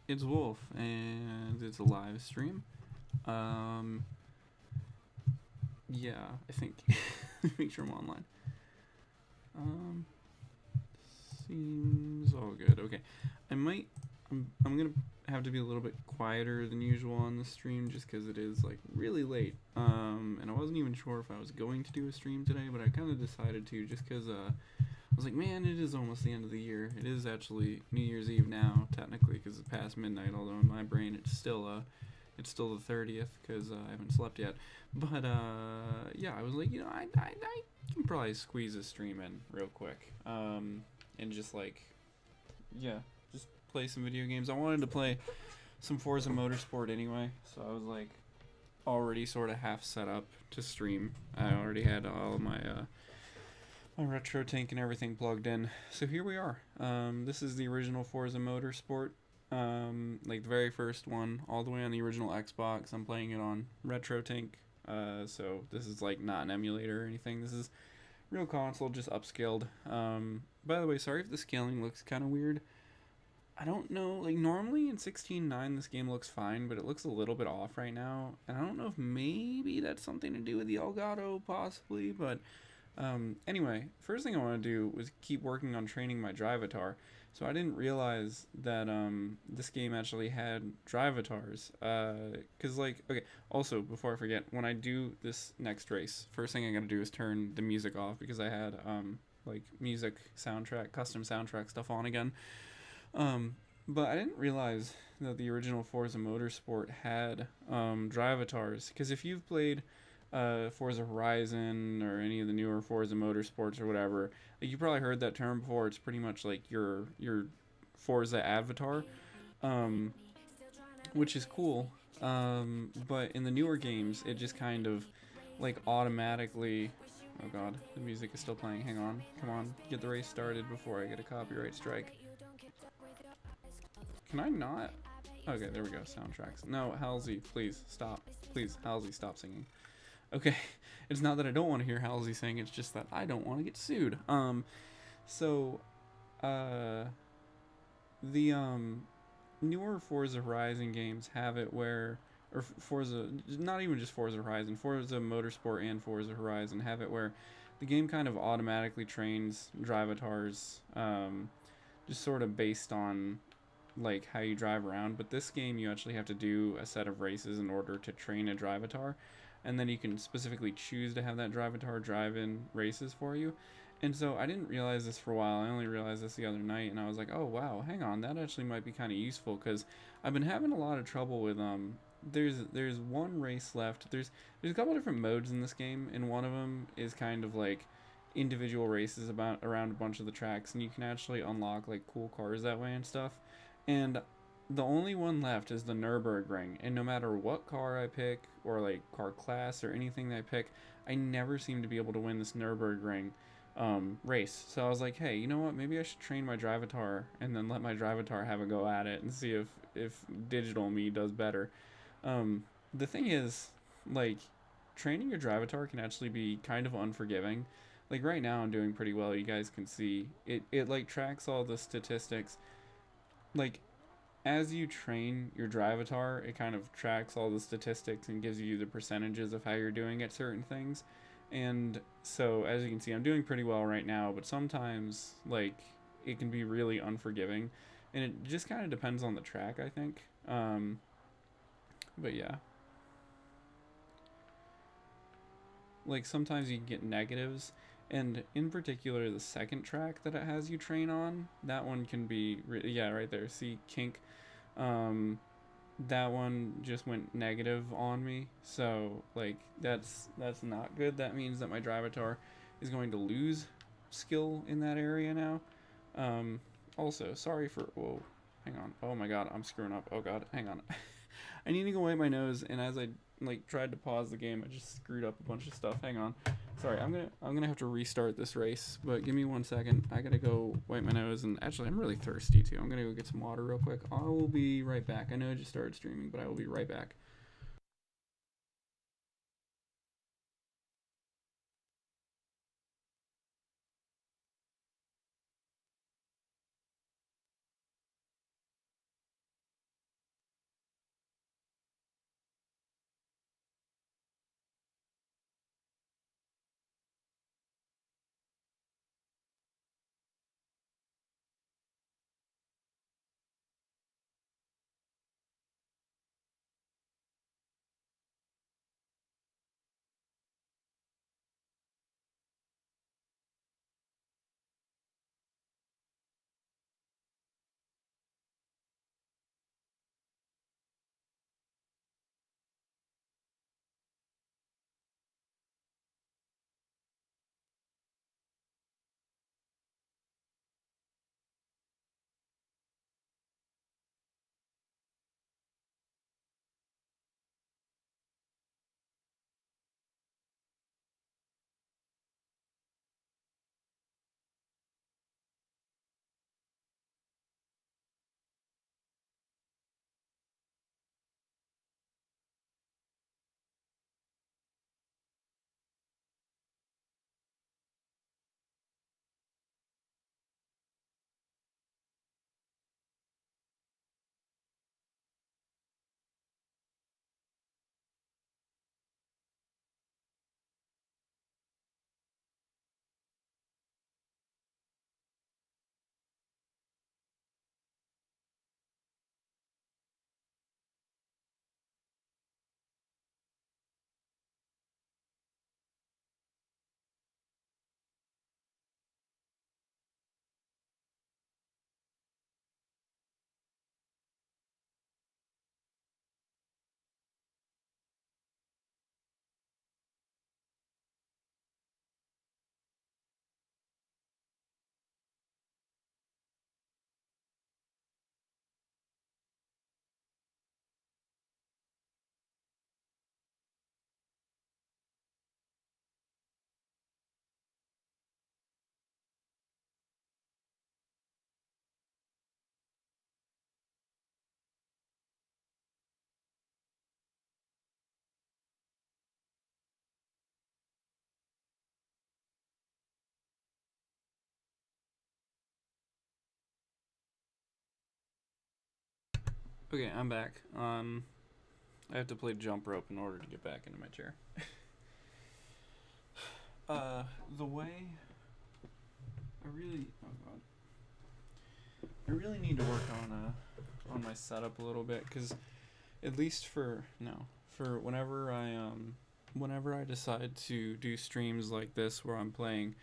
it's Wolf, and it's a live stream. Um, yeah, I think. Make sure I'm online. Um, Seems all good. Okay, I might. I'm gonna have to be a little bit quieter than usual on the stream just because it is like really late. And I wasn't even sure if I was going to do a stream today, but I kind of decided to just because I was like, man, it is almost the end of the year. It is actually New Year's Eve now, technically, because it's past midnight. Although in my brain, it's still the 30th because I haven't slept yet. But yeah, I was like, I can probably squeeze a stream in real quick, and just like, yeah, just play some video games. I wanted to play some Forza Motorsport anyway, so I was like, already sort of half set up to stream. I already had all of my retro tank and everything plugged in. So here we are. This is the original Forza Motorsport, like the very first one, all the way on the original Xbox. I'm playing it on retro tank. So this is like not an emulator or anything. This is real console, just upscaled. By the way, sorry if the scaling looks kind of weird. I don't know. Like normally in 16:9 this game looks fine, but it looks a little bit off right now. And I don't know if maybe that's something to do with the Elgato, possibly, but anyway, first thing I want to do was keep working on training my Drivatar. So I didn't realize that this game actually had Drivatars. Cause like, okay. Also, before I forget, when I do this next race, first thing I gotta do is turn the music off because I had like music soundtrack, custom soundtrack stuff on again. Um, but I didn't realize that the original Forza Motorsport had Drivatars. Because if you've played Forza Horizon or any of the newer Forza Motorsports or whatever, like you probably heard that term before. It's pretty much like your Forza avatar, um, which is cool. But in the newer games, it just kind of like automatically. Oh god, the music is still playing. Hang on, come on, get the race started before I get a copyright strike. Can I not? Okay, there we go. Soundtracks. No, Halsey, please stop. Please, Halsey, stop singing. Okay, it's not that I don't want to hear Halsey sing. It's just that I don't want to get sued. So, uh, the newer Forza Horizon games have it where, or Forza, not even just Forza Horizon, Forza Motorsport and Forza Horizon have it where the game kind of automatically trains drivatars, just sort of based on like how you drive around. But this game, you actually have to do a set of races in order to train a drivatar, and then you can specifically choose to have that drivatar drive in races for you. And so I didn't realize this for a while. I only realized this the other night, and I was like, "Oh wow, hang on, that actually might be kind of useful." Because I've been having a lot of trouble with There's one race left. There's a couple different modes in this game, and one of them is kind of like individual races about around a bunch of the tracks, and you can actually unlock like cool cars that way and stuff. And the only one left is the Nürburgring, and no matter what car I pick or like car class or anything that I pick, I never seem to be able to win this Nürburgring race. So I was like, hey, you know what? Maybe I should train my Drivatar and then let my Drivatar have a go at it and see if digital me does better. The thing is, like, training your Drivatar can actually be kind of unforgiving. Like right now, I'm doing pretty well. You guys can see it. It like tracks all the statistics. Like as you train your Drivatar, it kind of tracks all the statistics and gives you the percentages of how you're doing at certain things. And so, as you can see, I'm doing pretty well right now, but sometimes, like, it can be really unforgiving. And it just kind of depends on the track, I think. But yeah, like, sometimes you can get negatives. And in particular, the second track that it has you train on, that one can be, yeah, right there. See, kink. Um, that one just went negative on me. So like that's not good. That means that my Drivatar is going to lose skill in that area now. Um, Also, sorry for whoa, hang on. Oh my god, I'm screwing up. Oh god, hang on. I need to go wipe my nose, and as I like tried to pause the game, I just screwed up a bunch of stuff. Hang on. Sorry, I'm gonna have to restart this race, but give me 1 second. I gotta go wipe my nose, and actually I'm really thirsty too. I'm gonna go get some water real quick. I will be right back. I know I just started streaming, but I will be right back. Okay, I'm back. I have to play jump rope in order to get back into my chair. The way oh god, I really need to work on my setup a little bit, because at least for whenever I decide to do streams like this where I'm playing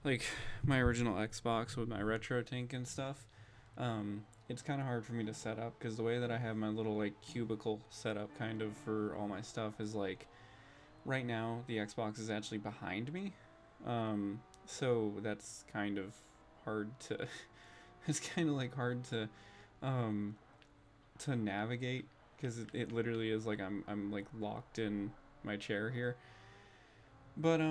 like my original Xbox with my retro tank and stuff, it's kind of hard for me to set up, because the way that I have my little like cubicle set up kind of for all my stuff is like right now the Xbox is actually behind me, so that's kind of hard to it's kind of like hard um to navigate, because it literally is like I'm like locked in my chair here. But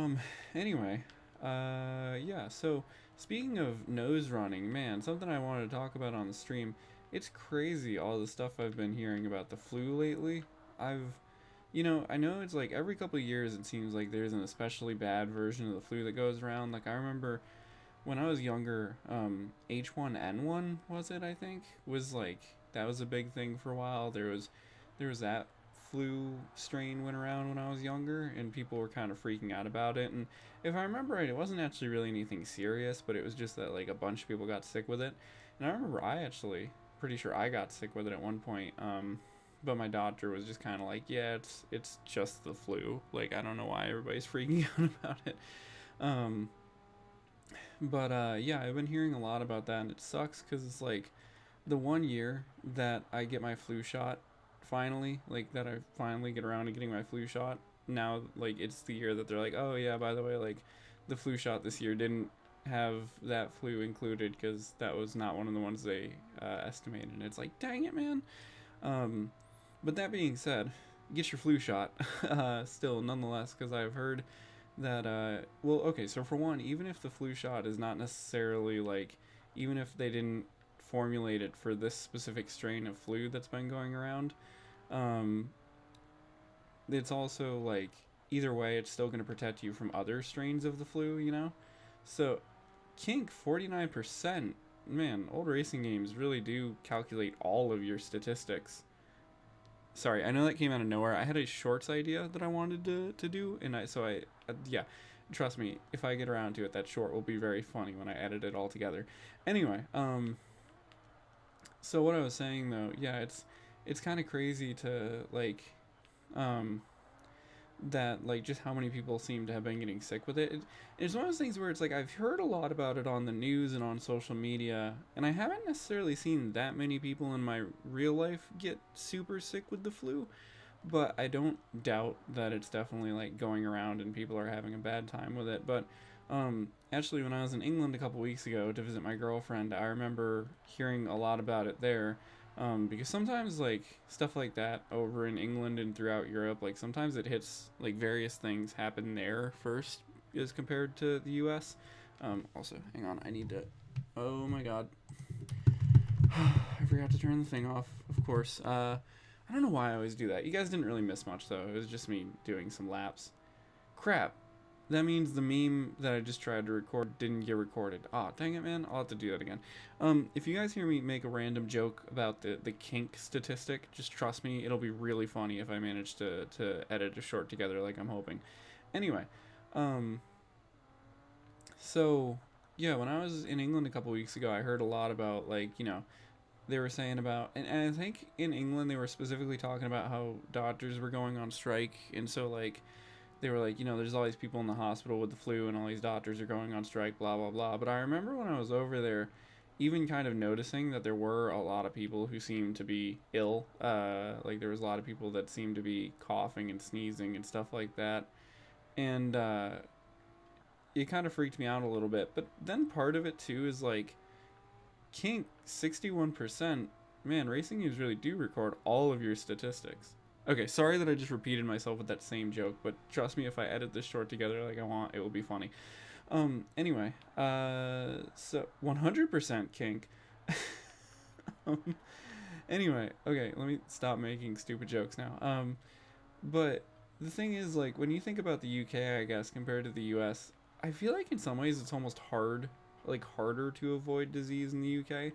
anyway, yeah, so speaking of nose running, man, something I wanted to talk about on the stream. It's crazy all the stuff I've been hearing about the flu lately. I know it's like every couple of years it seems like there's an especially bad version of the flu that goes around. Like I remember when I was younger, H1N1 was it, I think, was like that was a big thing for a while. There was that flu strain went around when I was younger, and people were kind of freaking out about it. And if I remember right, it wasn't actually really anything serious, but it was just that like a bunch of people got sick with it. And I remember I actually pretty sure I got sick with it at one point. But my doctor was just kind of like, yeah, it's just the flu. Like I don't know why everybody's freaking out about it. Um, but yeah, I've been hearing a lot about that, and it sucks because it's like the one year that I get my flu shot finally, like that I finally get around to getting my flu shot. Now, like it's the year that they're like, oh yeah, by the way, like the flu shot this year didn't have that flu included because that was not one of the ones they estimated. And it's like, dang it, man. Um, but that being said, get your flu shot still, nonetheless, because I've heard that well, okay, so for one, even if the flu shot is not necessarily like, even if they didn't formulate it for this specific strain of flu that's been going around, um it's also like either way it's still going to protect you from other strains of the flu, so kink 49%. Man, old racing games really do calculate all of your statistics. Sorry, I know that came out of nowhere. I had a shorts idea that I wanted to do, and yeah, trust me, if I get around to it, that short will be very funny when I edit it all together. Anyway, so what I was saying though, yeah, it's kind of crazy to like, um, that like just how many people seem to have been getting sick with it. It's one of those things where it's like I've heard a lot about it on the news and on social media, and I haven't necessarily seen that many people in my real life get super sick with the flu. But I don't doubt that it's definitely like going around and people are having a bad time with it. But actually, when I was in England a couple weeks ago to visit my girlfriend, I remember hearing a lot about it there. Because sometimes like stuff like that over in England and throughout Europe, like sometimes it hits like various things happen there first as compared to the U.S. Also, hang on, I need to. Oh my God, I forgot to turn the thing off. Of course. I don't know why I always do that. You guys didn't really miss much though. It was just me doing some laps. Crap. That means the meme that I just tried to record didn't get recorded. Aw, dang it, man. I'll have to do that again. If you guys hear me make a random joke about the kink statistic, just trust me, it'll be really funny if I manage to edit a short together like I'm hoping. Anyway, so, yeah, when I was in England a couple weeks ago, I heard a lot about, like, they were saying about, and I think in England they were specifically talking about how doctors were going on strike, and so, like, they were like, there's all these people in the hospital with the flu and all these doctors are going on strike, blah, blah, blah. But I remember when I was over there, even kind of noticing that there were a lot of people who seemed to be ill. Like, there was a lot of people that seemed to be coughing and sneezing and stuff like that. And it kind of freaked me out a little bit. But then part of it, too, is like, kink, 61%. Man, racing games really do record all of your statistics. Okay, sorry that I just repeated myself with that same joke, but trust me, if I edit this short together like I want, it will be funny. Anyway, so 100% kink. Anyway, okay, let me stop making stupid jokes now. But the thing is, like, when you think about the UK, I guess, compared to the US, I feel like in some ways it's almost harder to avoid disease in the UK.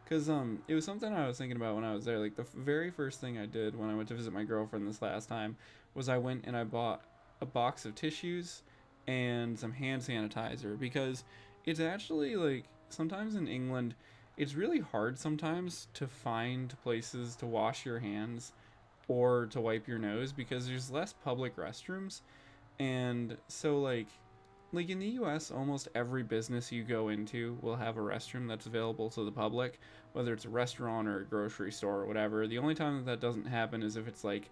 Because it was something I was thinking about when I was there. Like the very first thing I did when I went to visit my girlfriend this last time was I went and I bought a box of tissues and some hand sanitizer, because it's actually like sometimes in England it's really hard sometimes to find places to wash your hands or to wipe your nose because there's less public restrooms. And so like in the US, almost every business you go into will have a restroom that's available to the public, whether it's a restaurant or a grocery store or whatever. The only time that that doesn't happen is if it's like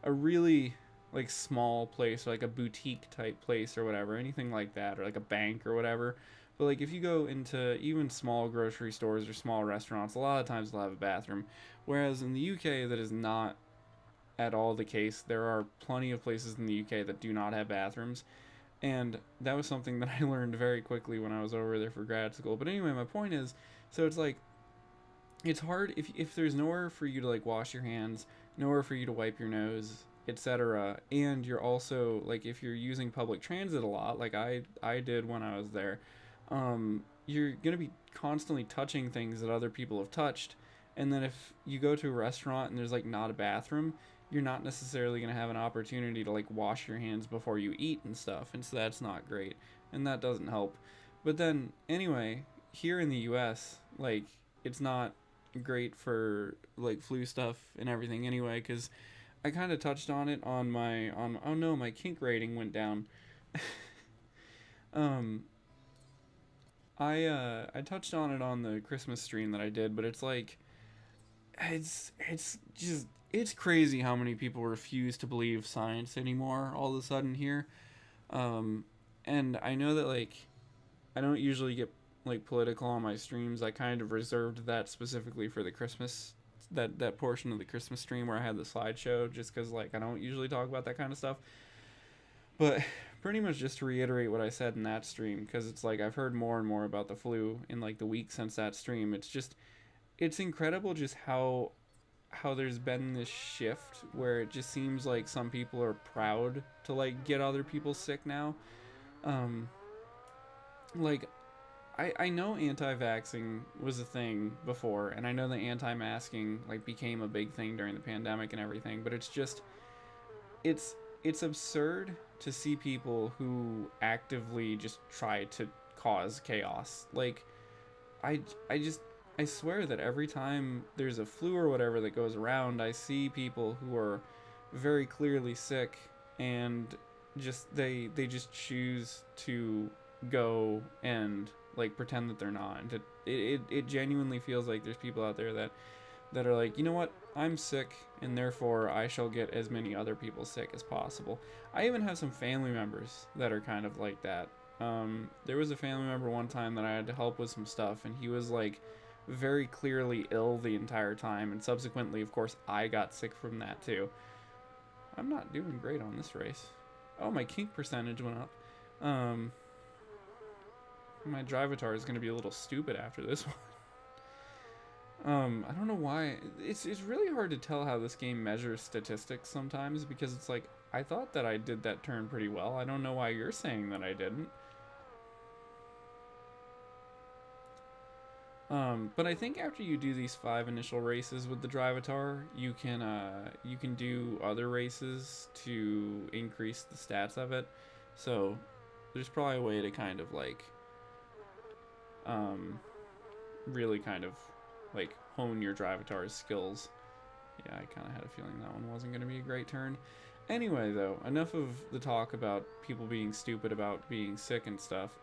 a really like small place, or like a boutique type place or whatever, anything like that, or like a bank or whatever. But like if you go into even small grocery stores or small restaurants, a lot of times they'll have a bathroom. Whereas in the UK, that is not at all the case. There are plenty of places in the UK that do not have bathrooms, and that was something that I learned very quickly when I was over there for grad school. But anyway, my point is, so it's like it's hard if there's nowhere for you to like wash your hands, nowhere for you to wipe your nose, etc. And you're also like if you're using public transit a lot, like I did when I was there, you're gonna be constantly touching things that other people have touched. And then if you go to a restaurant and there's like not a bathroom, you're not necessarily going to have an opportunity to like wash your hands before you eat and stuff, and so that's not great, and that doesn't help. But then anyway, here in the US, like it's not great for like flu stuff and everything anyway, cuz I kind of touched on it on my on oh no, my kink rating went down. um I touched on it on the Christmas stream that I did, but it's like it's just it's crazy how many people refuse to believe science anymore all of a sudden here. Um, and I know that like I don't usually get like political on my streams. I kind of reserved that specifically for the Christmas that portion of the Christmas stream where I had the slideshow, just because like I don't usually talk about that kind of stuff. But pretty much just to reiterate what I said in that stream, because it's like I've heard more and more about the flu in like the week since that stream. It's incredible just how there's been this shift where it just seems like some people are proud to like get other people sick now. Um, like I know anti-vaxxing was a thing before, and I know that anti-masking like became a big thing during the pandemic and everything, but it's just it's it's absurd to see people who actively just try to cause chaos. Like I I just I swear that every time there's a flu or whatever that goes around, I see people who are very clearly sick, and they just choose to go and like pretend that they're not. And it genuinely feels like there's people out there that are like, you know what, I'm sick, and therefore I shall get as many other people sick as possible. I even have some family members that are kind of like that. There was a family member one time that I had to help with some stuff, and he was like very clearly ill the entire time, and subsequently, of course, I got sick from that too. I'm not doing great on this race. Oh, my kink percentage went up. Um, my Drivatar is going to be a little stupid after this one. I don't know why. It's really hard to tell how this game measures statistics sometimes, because it's like I thought that I did that turn pretty well. I don't know why you're saying that I didn't. But I think after you do these 5 initial races with the Drivatar, you can do other races to increase the stats of it. So there's probably a way to kind of like um, really kind of like hone your Drivatar's skills. Yeah, I kind of had a feeling that one wasn't going to be a great turn. Anyway, though, enough of the talk about people being stupid about being sick and stuff.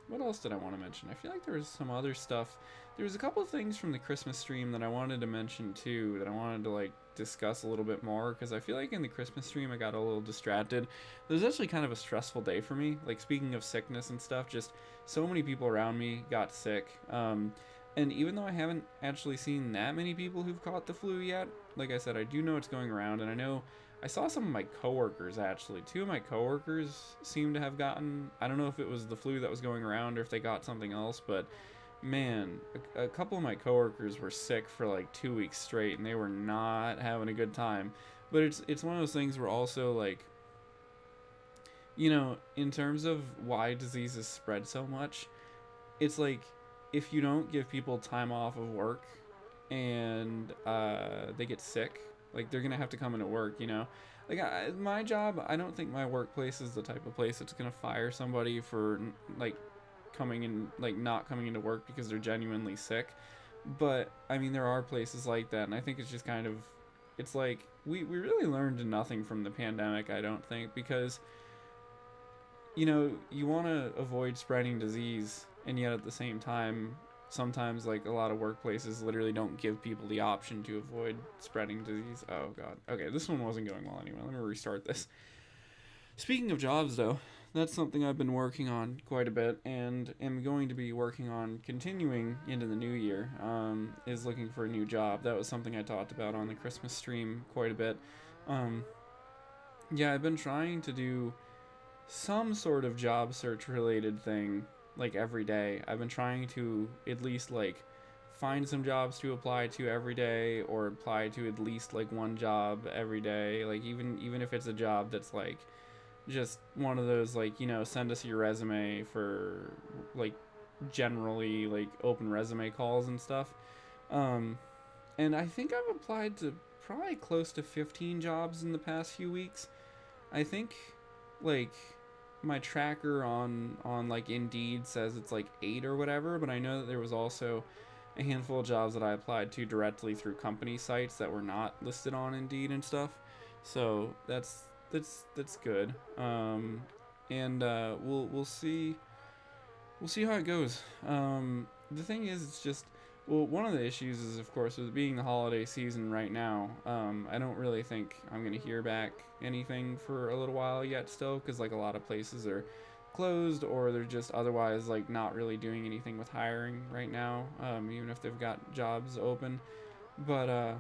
What else did I want to mention? I feel like there was some other stuff. There was a couple of things from the Christmas stream that I wanted to mention too, that I wanted to like discuss a little bit more, because I feel like in the Christmas stream I got a little distracted. It was actually kind of a stressful day for me. Like, speaking of sickness and stuff, just so many people around me got sick. And even though I haven't actually seen that many people who've caught the flu yet, like I said, I do know it's going around, and I know I saw some of my coworkers actually. 2 of my coworkers seem to have gotten, I don't know if it was the flu that was going around or if they got something else, but man, a couple of my coworkers were sick for like 2 weeks straight, and they were not having a good time. But it's one of those things where also like, you know, in terms of why diseases spread so much, it's like if you don't give people time off of work and they get sick, like they're gonna have to come into work, you know. Like my job, I don't think my workplace is the type of place that's gonna fire somebody for like coming in, like not coming into work because they're genuinely sick. But I mean, there are places like that, and I think it's just kind of, it's like we really learned nothing from the pandemic, I don't think, because you know, you want to avoid spreading disease, and yet at the same time, sometimes like a lot of workplaces literally don't give people the option to avoid spreading disease. Oh god. Okay, this one wasn't going well anyway. Let me restart this. Speaking of jobs though, that's something I've been working on quite a bit and am going to be working on continuing into the new year, is looking for a new job. That was something I talked about on the Christmas stream quite a bit. Yeah, I've been trying to do some sort of job search related thing like every day. I've been trying to at least like find some jobs to apply to every day, or apply to at least like one job every day, like even if it's a job that's like just one of those, like, you know, send us your resume for like generally like open resume calls and stuff. And I think I've applied to probably close to 15 jobs in the past few weeks. I think like my tracker on like Indeed says it's like 8 or whatever, but I know that there was also a handful of jobs that I applied to directly through company sites that were not listed on Indeed and stuff. So that's good. And we'll see how it goes. The thing is, it's just, well, one of the issues is, of course, with it being the holiday season right now. I don't really think I'm gonna hear back anything for a little while yet, still, because like a lot of places are closed, or they're just otherwise like not really doing anything with hiring right now, even if they've got jobs open. But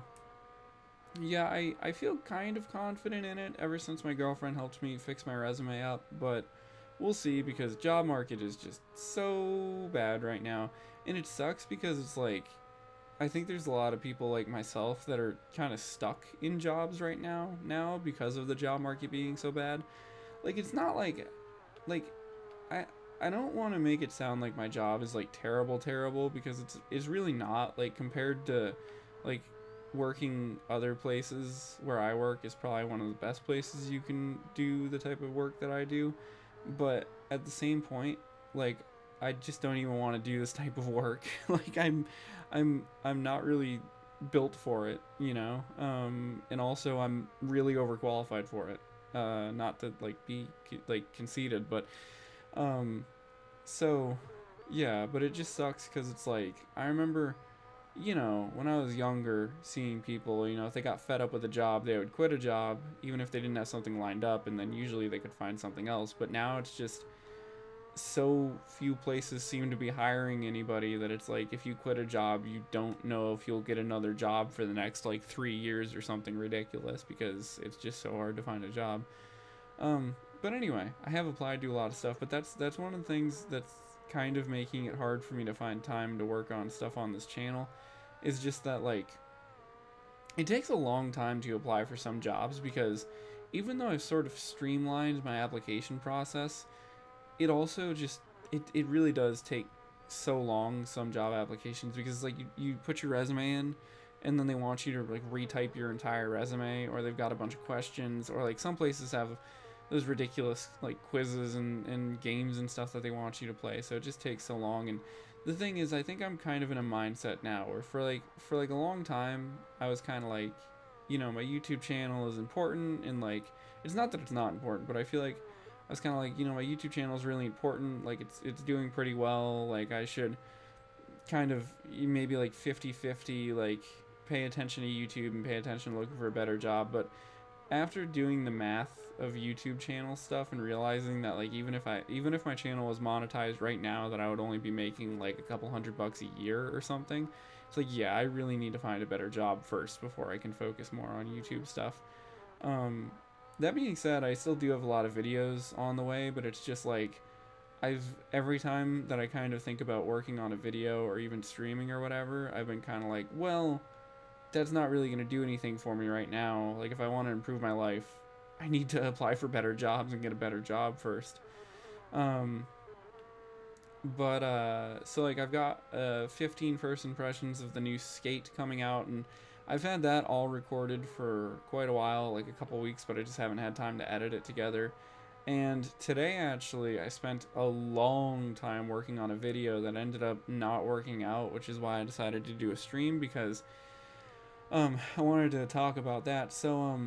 yeah, I feel kind of confident in it ever since my girlfriend helped me fix my resume up, but we'll see, because job market is just so bad right now. And it sucks because it's like, I think there's a lot of people like myself that are kind of stuck in jobs right now because of the job market being so bad. Like, it's not like I I don't want to make it sound like my job is like terrible, because it's really not. Like, compared to like working other places, where I work is probably one of the best places you can do the type of work that I do. But at the same point, like, I just don't even want to do this type of work. Like, I'm not really built for it, you know. And also I'm really overqualified for it. Not to like be like conceited, but so yeah, but it just sucks because it's like, I remember, you know, when I was younger, seeing people, you know, if they got fed up with a job, they would quit a job, even if they didn't have something lined up, and then usually they could find something else. But now it's just so few places seem to be hiring anybody that it's like, if you quit a job, you don't know if you'll get another job for the next like 3 years or something ridiculous, because it's just so hard to find a job. But anyway, I have applied to a lot of stuff, but that's one of the things that's kind of making it hard for me to find time to work on stuff on this channel, is just that, like, it takes a long time to apply for some jobs, because even though I've sort of streamlined my application process, it also just, it really does take so long, some job applications, because like you put your resume in, and then they want you to like retype your entire resume, or they've got a bunch of questions, or like some places have those ridiculous like quizzes and games and stuff that they want you to play, so it just takes so long. And the thing is, I think I'm kind of in a mindset now where for like a long time I was kind of like, you know, my YouTube channel is important, and like, it's not that it's not important, but I feel like I was kind of like, you know, my YouTube channel is really important, like it's doing pretty well, like I should kind of maybe like 50-50, like pay attention to YouTube and pay attention to looking for a better job. But after doing the math of YouTube channel stuff and realizing that like even if my channel was monetized right now, that I would only be making like a couple $100 a year or something, it's like, yeah, I really need to find a better job first before I can focus more on YouTube stuff. That being said, I still do have a lot of videos on the way, but it's just like, every time that I kind of think about working on a video or even streaming or whatever, I've been kind of like, well, that's not really going to do anything for me right now. Like, if I want to improve my life, I need to apply for better jobs and get a better job first. But so like I've got 15 first impressions of the new Skate coming out, and I've had that all recorded for quite a while, like a couple weeks, but I just haven't had time to edit it together. And today, actually, I spent a long time working on a video that ended up not working out, which is why I decided to do a stream, because I wanted to talk about that. So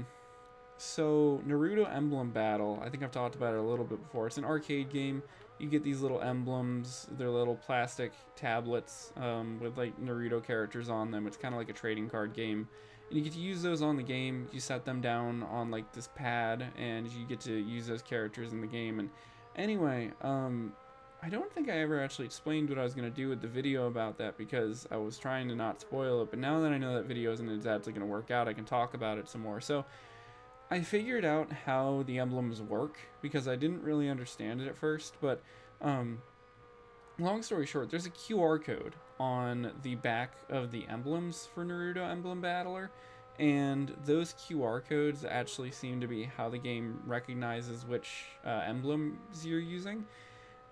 Naruto Emblem Battle, I think I've talked about it a little bit before. It's an arcade game. You get these little emblems. They're little plastic tablets with like Naruto characters on them. It's kind of like a trading card game. And you get to use those on the game. You set them down on like this pad, and you get to use those characters in the game. And anyway, I don't think I ever actually explained what I was going to do with the video about that, because I was trying to not spoil it. But now that I know that video isn't exactly going to work out, I can talk about it some more. So I figured out how the emblems work, because I didn't really understand it at first, but long story short, there's a QR code on the back of the emblems for Naruto Emblem Battler, and those QR codes actually seem to be how the game recognizes which emblems you're using.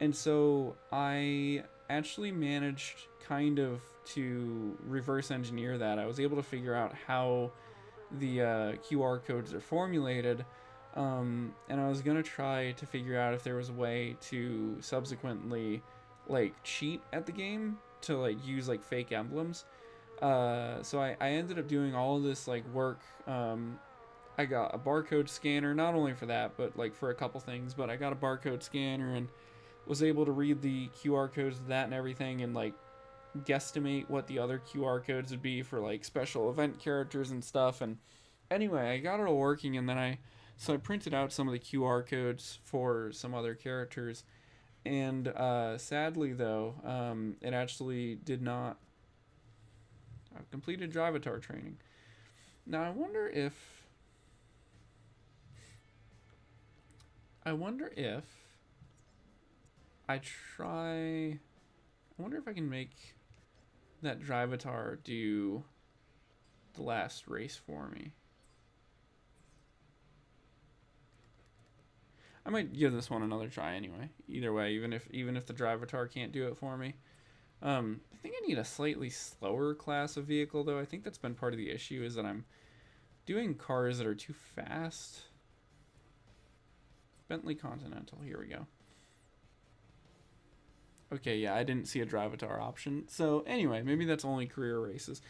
And so I actually managed kind of to reverse engineer that. I was able to figure out how the QR codes are formulated, and I was gonna try to figure out if there was a way to subsequently like cheat at the game to like use like fake emblems. So I ended up doing all of this like work. I got a barcode scanner, not only for that, but like for a couple things. But I got a barcode scanner and was able to read the QR codes of that and everything, and like guesstimate what the other QR codes would be for like special event characters and stuff. And anyway, I got it all working, and then I printed out some of the QR codes for some other characters, and sadly though, it actually did not. I've completed Drivatar training. Now I wonder if I try. I wonder if I can make that Drivatar do the last race for me. I might give this one another try anyway. Either way, even if the Drivatar can't do it for me. I think I need a slightly slower class of vehicle, though. I think that's been part of the issue, is that I'm doing cars that are too fast. Bentley Continental, here we go. Okay, yeah, I didn't see a Drivatar option. So anyway, maybe that's only career races.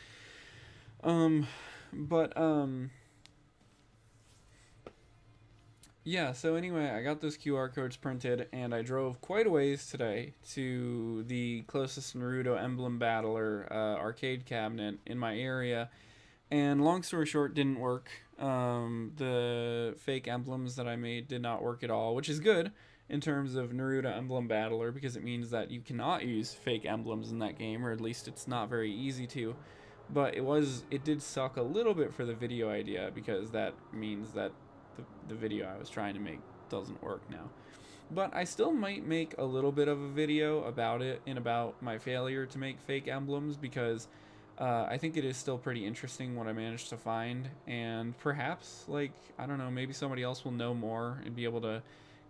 Yeah, so anyway, I got those QR codes printed, and I drove quite a ways today to the closest Naruto Emblem Battler arcade cabinet in my area. And long story short, didn't work. The fake emblems that I made did not work at all, which is good in terms of Naruto Emblem Battler, because it means that you cannot use fake emblems in that game, or at least it's not very easy to. But it did suck a little bit for the video idea, because that means that the video I was trying to make doesn't work now. But I still might make a little bit of a video about it and about my failure to make fake emblems, because I think it is still pretty interesting what I managed to find, and perhaps, like, I don't know, maybe somebody else will know more and be able to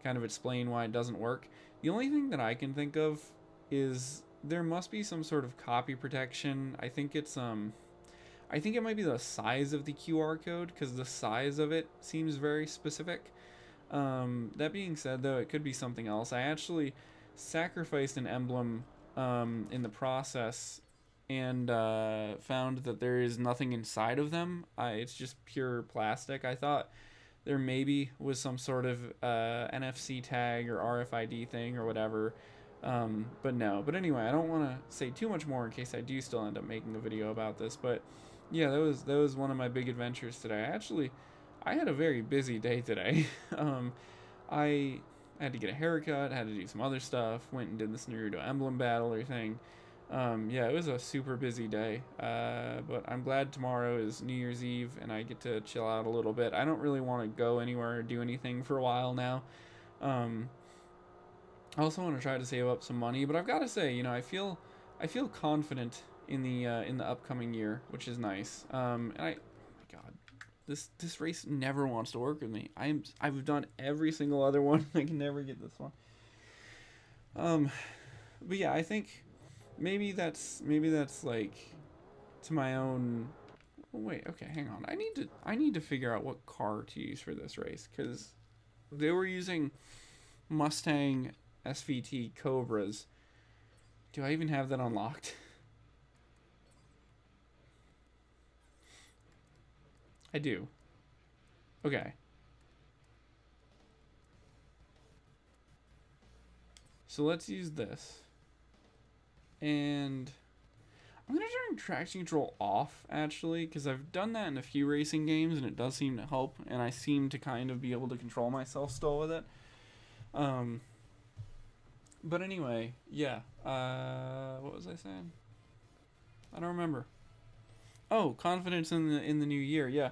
kind of explain why it doesn't work. The only thing that I can think of is there must be some sort of copy protection. I think it might be the size of the QR code, because the size of it seems very specific. That being said, though, it could be something else. I actually sacrificed an emblem in the process, and found that there is nothing inside of them. It's just pure plastic. I thought there maybe was some sort of NFC tag or RFID thing or whatever, but no. But anyway, I don't want to say too much more in case I do still end up making a video about this. But yeah, that was one of my big adventures today. I had a very busy day today. I had to get a haircut, had to do some other stuff, went and did this Naruto Emblem Battler thing. Yeah, it was a super busy day, but I'm glad tomorrow is New Year's Eve and I get to chill out a little bit. I don't really want to go anywhere or do anything for a while now. I also want to try to save up some money, but I've got to say, I feel confident in the upcoming year, which is nice. And oh my God, this race never wants to work with me. I've done every single other one. I can never get this one. But yeah, I think maybe that's like to my own. Oh, wait, okay, hang on. I need to figure out what car to use for this race because they were using Mustang SVT Cobras. Do I even have that unlocked? I do. Okay. So let's use this. And I'm going to turn traction control off, actually, because I've done that in a few racing games, and it does seem to help, and I seem to kind of be able to control myself still with it. Um, but anyway, yeah. What was I saying? I don't remember. Oh, confidence in the new year. Yeah,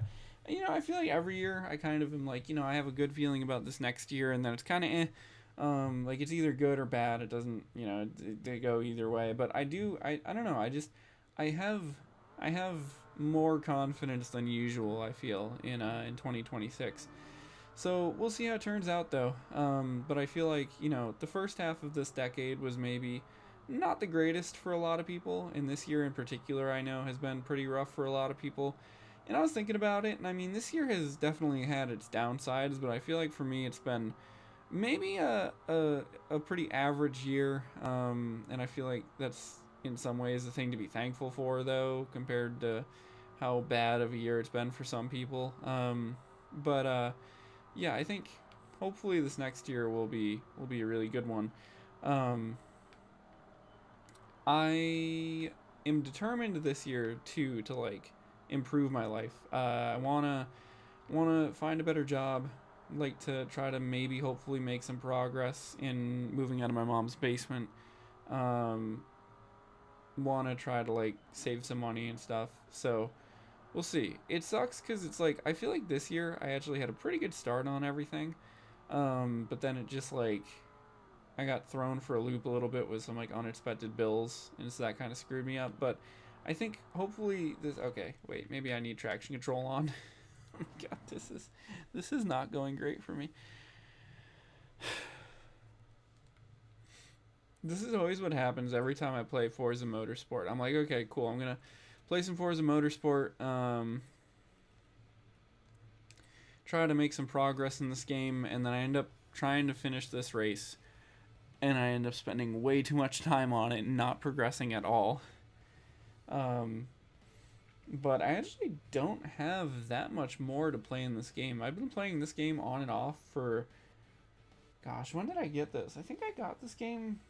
I feel like every year I kind of am like, I have a good feeling about this next year, and then it's kind of like it's either good or bad. It doesn't, they go either way. But I do, I don't know. I have, I have more confidence than usual. I feel in 2026. So we'll see how it turns out, though. But I feel like the first half of this decade was maybe not the greatest for a lot of people, and this year in particular, I know, has been pretty rough for a lot of people. And I was thinking about it, and I mean, this year has definitely had its downsides, but I feel like for me, it's been maybe a pretty average year, and I feel like that's in some ways the thing to be thankful for, though, compared to how bad of a year it's been for some people. But yeah, I think hopefully this next year will be a really good one. Um, I am determined this year too to like improve my life. I wanna find a better job. Like to try to maybe hopefully make some progress in moving out of my mom's basement. Um, want to try to like save some money and stuff. So we'll see. It sucks because it's like I feel like this year I actually had a pretty good start on everything. But then it just like I got thrown for a loop a little bit with some like unexpected bills, and so that kind of screwed me up. But I think hopefully this. Okay, wait, maybe I need traction control on. Oh my God, this is not going great for me. This is always what happens every time I play Forza Motorsport. I'm like, okay, cool. I'm gonna play some Forza Motorsport. Try to make some progress in this game, and then I end up trying to finish this race, and I end up spending way too much time on it and not progressing at all. Um, but I actually don't have that much more to play in this game. I've been playing this game on and off for, gosh, when did I get this? I think I got this game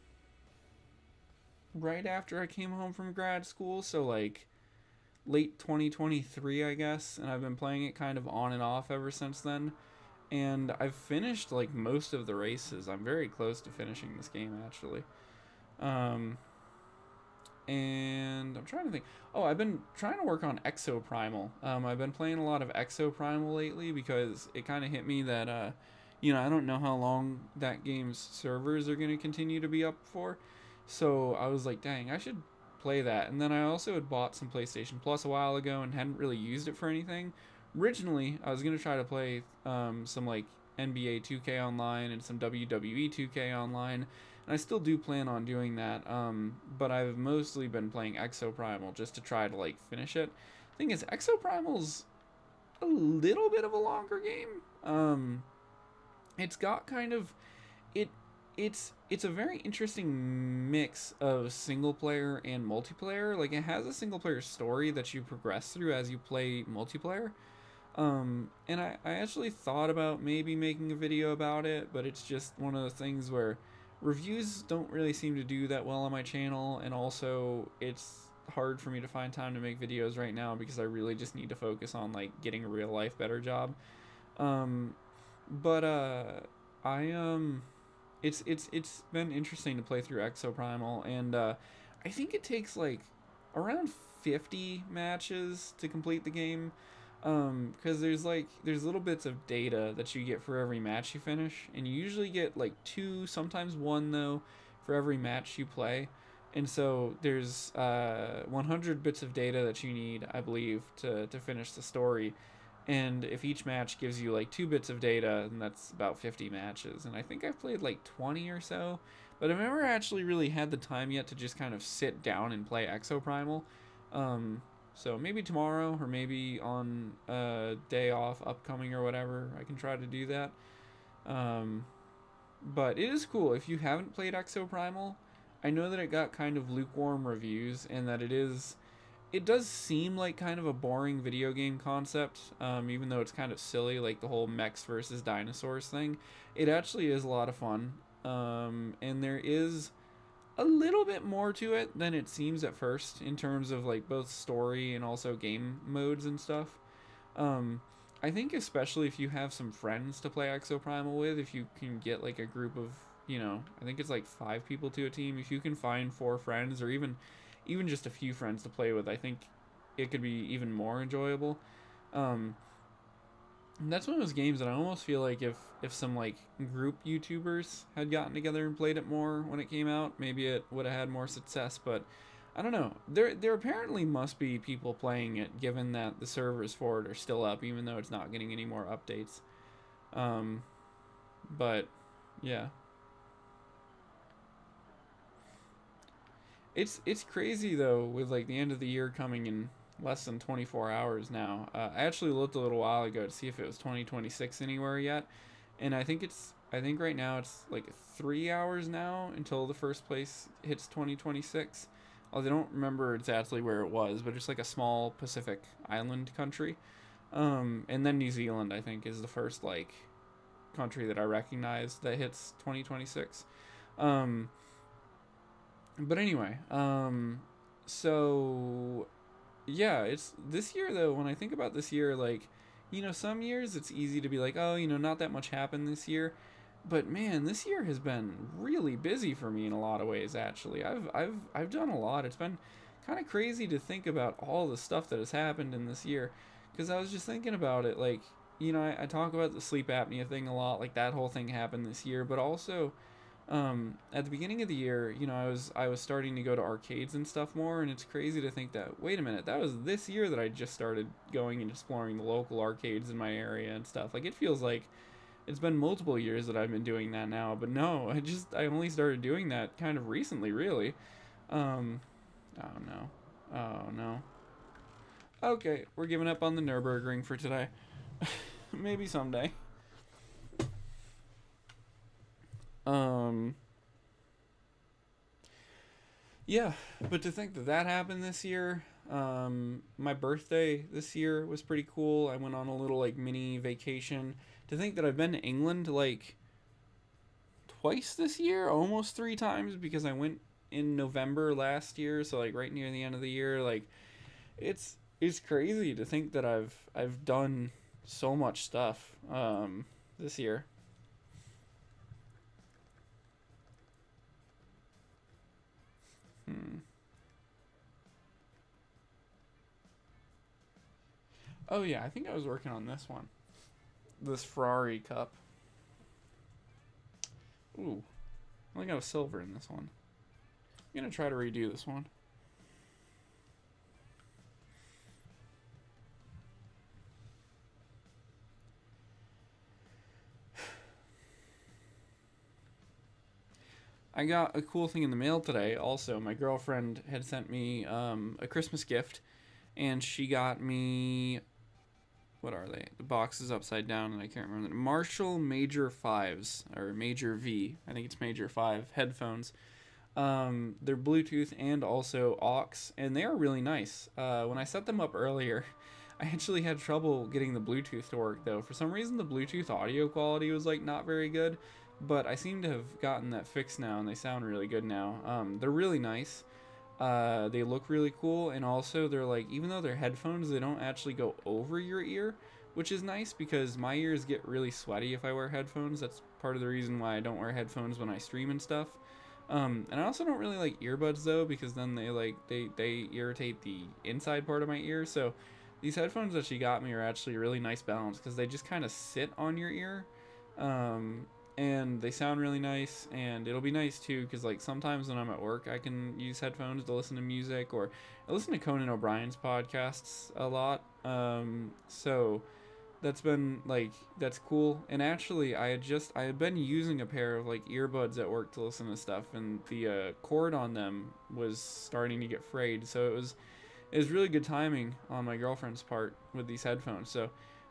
right after I came home from grad school, so like late 2023, I guess, and I've been playing it kind of on and off ever since then. And I've finished like most of the races. I'm very close to finishing this game actually. Um, and I'm trying to think. Oh, I've been trying to work on Exoprimal. I've been playing a lot of Exoprimal lately because it kind of hit me that I don't know how long that game's servers are going to continue to be up for. So I was like, dang, I should play that. And then I also had bought some PlayStation Plus a while ago and hadn't really used it for anything. Originally, I was going to try to play some like NBA 2K Online and some WWE 2K Online. And I still do plan on doing that. But I've mostly been playing Exoprimal just to try to like finish it. Thing is, Exoprimal's a little bit of a longer game. It's got kind of it it's a very interesting mix of single player and multiplayer. Like it has a single player story that you progress through as you play multiplayer. And I actually thought about maybe making a video about it, but it's just one of those things where reviews don't really seem to do that well on my channel, and also it's hard for me to find time to make videos right now because I really just need to focus on like getting a real life better job. Um, but I it's been interesting to play through Exoprimal, and I think it takes like around 50 matches to complete the game. Because there's little bits of data that you get for every match you finish, and you usually get like two, sometimes one though, for every match you play. And so there's 100 bits of data that you need, I believe, to finish the story. And if each match gives you like 2 bits of data, then that's about 50 matches. And I think I've played like 20 or so, but I've never actually really had the time yet to just kind of sit down and play Exoprimal. So maybe tomorrow or maybe on a day off upcoming or whatever, I can try to do that. Um, but it is cool. If you haven't played Exoprimal, I know that it got kind of lukewarm reviews and that it does seem like kind of a boring video game concept, even though it's kind of silly, like the whole mechs versus dinosaurs thing. It actually is a lot of fun, and there is a little bit more to it than it seems at first in terms of like both story and also game modes and stuff. Um, I think especially if you have some friends to play Exoprimal with, if you can get like a group of, I think it's like 5 people to a team. If you can find 4 friends or even just a few friends to play with, I think it could be even more enjoyable. Um, and that's one of those games that I almost feel like if some like group YouTubers had gotten together and played it more when it came out, maybe it would have had more success. But I don't know. There apparently must be people playing it, given that the servers for it are still up, even though it's not getting any more updates. Um, but yeah, it's crazy though with like the end of the year coming in less than 24 hours now. I actually looked a little while ago to see if it was 2026 anywhere yet, and I think right now it's like 3 hours now until the first place hits 2026. Although I don't remember exactly where it was, but it's like a small Pacific island country. And then New Zealand I think is the first like country that I recognize that hits 2026. Um, but anyway, so yeah, it's this year though. When I think about this year, like, some years it's easy to be like, oh, not that much happened this year, but man, this year has been really busy for me in a lot of ways. Actually, I've done a lot. It's been kind of crazy to think about all the stuff that has happened in this year, because I was just thinking about it, like, I talk about the sleep apnea thing a lot, like that whole thing happened this year, but also at the beginning of the year, I was starting to go to arcades and stuff more, and it's crazy to think that, wait a minute, that was this year that I just started going and exploring the local arcades in my area and stuff. Like, it feels like it's been multiple years that I've been doing that now, but no, I only started doing that kind of recently, really. Um, oh no, oh no. Okay, we're giving up on the Nurburgring for today. Maybe someday. Um, yeah, but to think that that happened this year, my birthday this year was pretty cool. I went on a little like mini vacation. To think that I've been to England like twice this year, almost 3 times, because I went in November last year, so like right near the end of the year. Like, it's crazy to think that I've done so much stuff this year. Hmm. Oh yeah, I think I was working on this one. This Ferrari cup. Ooh, I only got a silver in this one. I'm gonna try to redo this one. I got a cool thing in the mail today. Also, my girlfriend had sent me a Christmas gift, and she got me, what are they? The box is upside down, and I can't remember. Marshall Major Fives, or Major V. I think it's Major Five headphones. They're Bluetooth and also aux, and they are really nice. When I set them up earlier, I actually had trouble getting the Bluetooth to work though. For some reason, the Bluetooth audio quality was like not very good, but I seem to have gotten that fixed now, and they sound really good now. They're really nice. They look really cool, and also they're like, even though they're headphones, they don't actually go over your ear, which is nice because my ears get really sweaty if I wear headphones. That's part of the reason why I don't wear headphones when I stream and stuff. And I also don't really like earbuds though, because then they irritate the inside part of my ear. So these headphones that she got me are actually a really nice balance because they just kind of sit on your ear. Um, and they sound really nice, and it'll be nice too because like sometimes when I'm at work I can use headphones to listen to music, or I listen to Conan O'Brien's podcasts a lot. So that's been like that's cool. And actually, I had been using a pair of like earbuds at work to listen to stuff, and the cord on them was starting to get frayed. So it was really good timing on my girlfriend's part with these headphones. So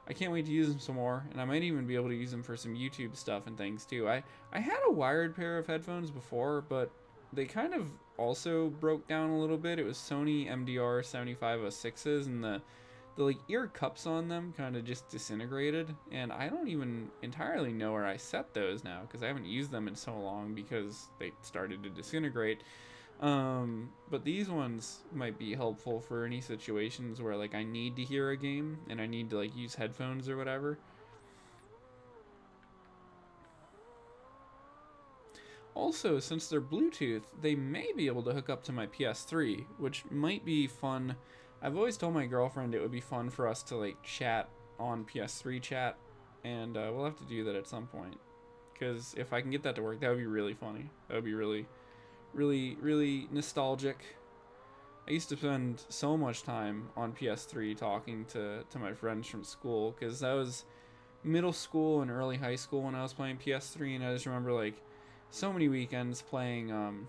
I can't wait to use them some more, and I might even be able to use them for some YouTube stuff and things too. I had a wired pair of headphones before, but they kind of also broke down a little bit. It was Sony MDR 7506s, and the like ear cups on them kind of just disintegrated, and I don't even entirely know where I set those now because I haven't used them in so long because they started to disintegrate. But these ones might be helpful for any situations where like I need to hear a game and I need to like use headphones or whatever. Also, since they're Bluetooth, they may be able to hook up to my PS3, which might be fun. I've always told my girlfriend it would be fun for us to like chat on PS3 chat, and we'll have to do that at some point. Because if I can get that to work, that would be really funny. That would be really, really, really nostalgic. I used to spend so much time on PS3 talking to my friends from school, because that was middle school and early high school when I was playing PS3, and I just remember like so many weekends playing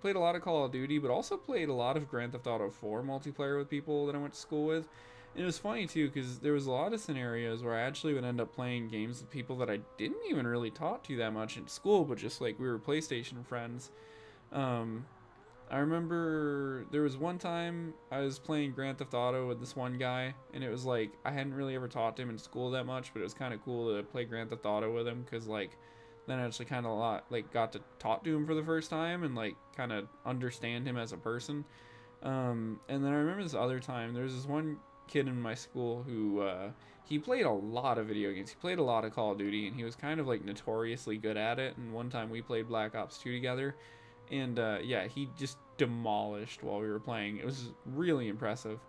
played a lot of Call of Duty, but also played a lot of Grand Theft Auto 4 multiplayer with people that I went to school with. And it was funny too, because there was a lot of scenarios where I actually would end up playing games with people that I didn't even really talk to that much in school, but just like we were PlayStation friends. I remember there was one time I was playing Grand Theft Auto with this one guy, and it was like I hadn't really ever talked to him in school that much, but it was kind of cool to play Grand Theft Auto with him, because like then I actually kind of a lot like got to talk to him for the first time and like kind of understand him as a person. And then I remember this other time there was this one kid in my school who he played a lot of video games. He played a lot of Call of Duty, and he was kind of like notoriously good at it. And one time we played Black Ops 2 together, and yeah, he just demolished while we were playing. It was really impressive.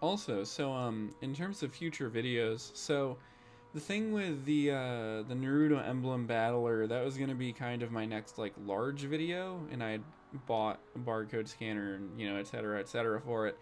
Also, so in terms of future videos, so the thing with the Naruto Emblem Battler, that was gonna be kind of my next like large video, and I had bought a barcode scanner and et cetera for it.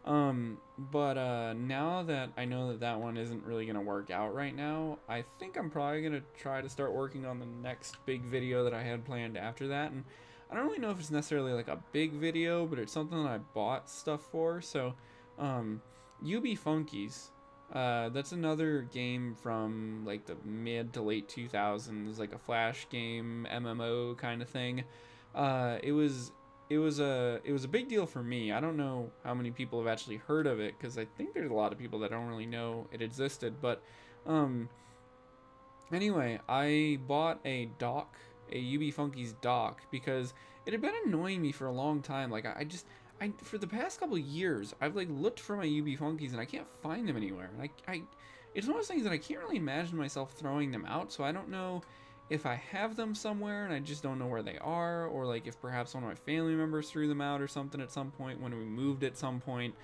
But now that I know that that one isn't really gonna work out right now, I think I'm probably gonna try to start working on the next big video that I had planned after that. And I don't really know if it's necessarily like a big video, but it's something that I bought stuff for. So, um, UB Funkies. That's another game from like the mid to late 2000s, like a flash game MMO kind of thing. It was it was a big deal for me. I don't know how many people have actually heard of it, because I think there's a lot of people that don't really know it existed. But um, anyway, I bought a dock, a UB Funky's dock, because it had been annoying me for a long time. Like I for the past couple of years, I've like looked for my UB Funkies and I can't find them anywhere. And it's one of those things that I can't really imagine myself throwing them out. So I don't know if I have them somewhere and I just don't know where they are, or like if perhaps one of my family members threw them out or something at some point when we moved at some point.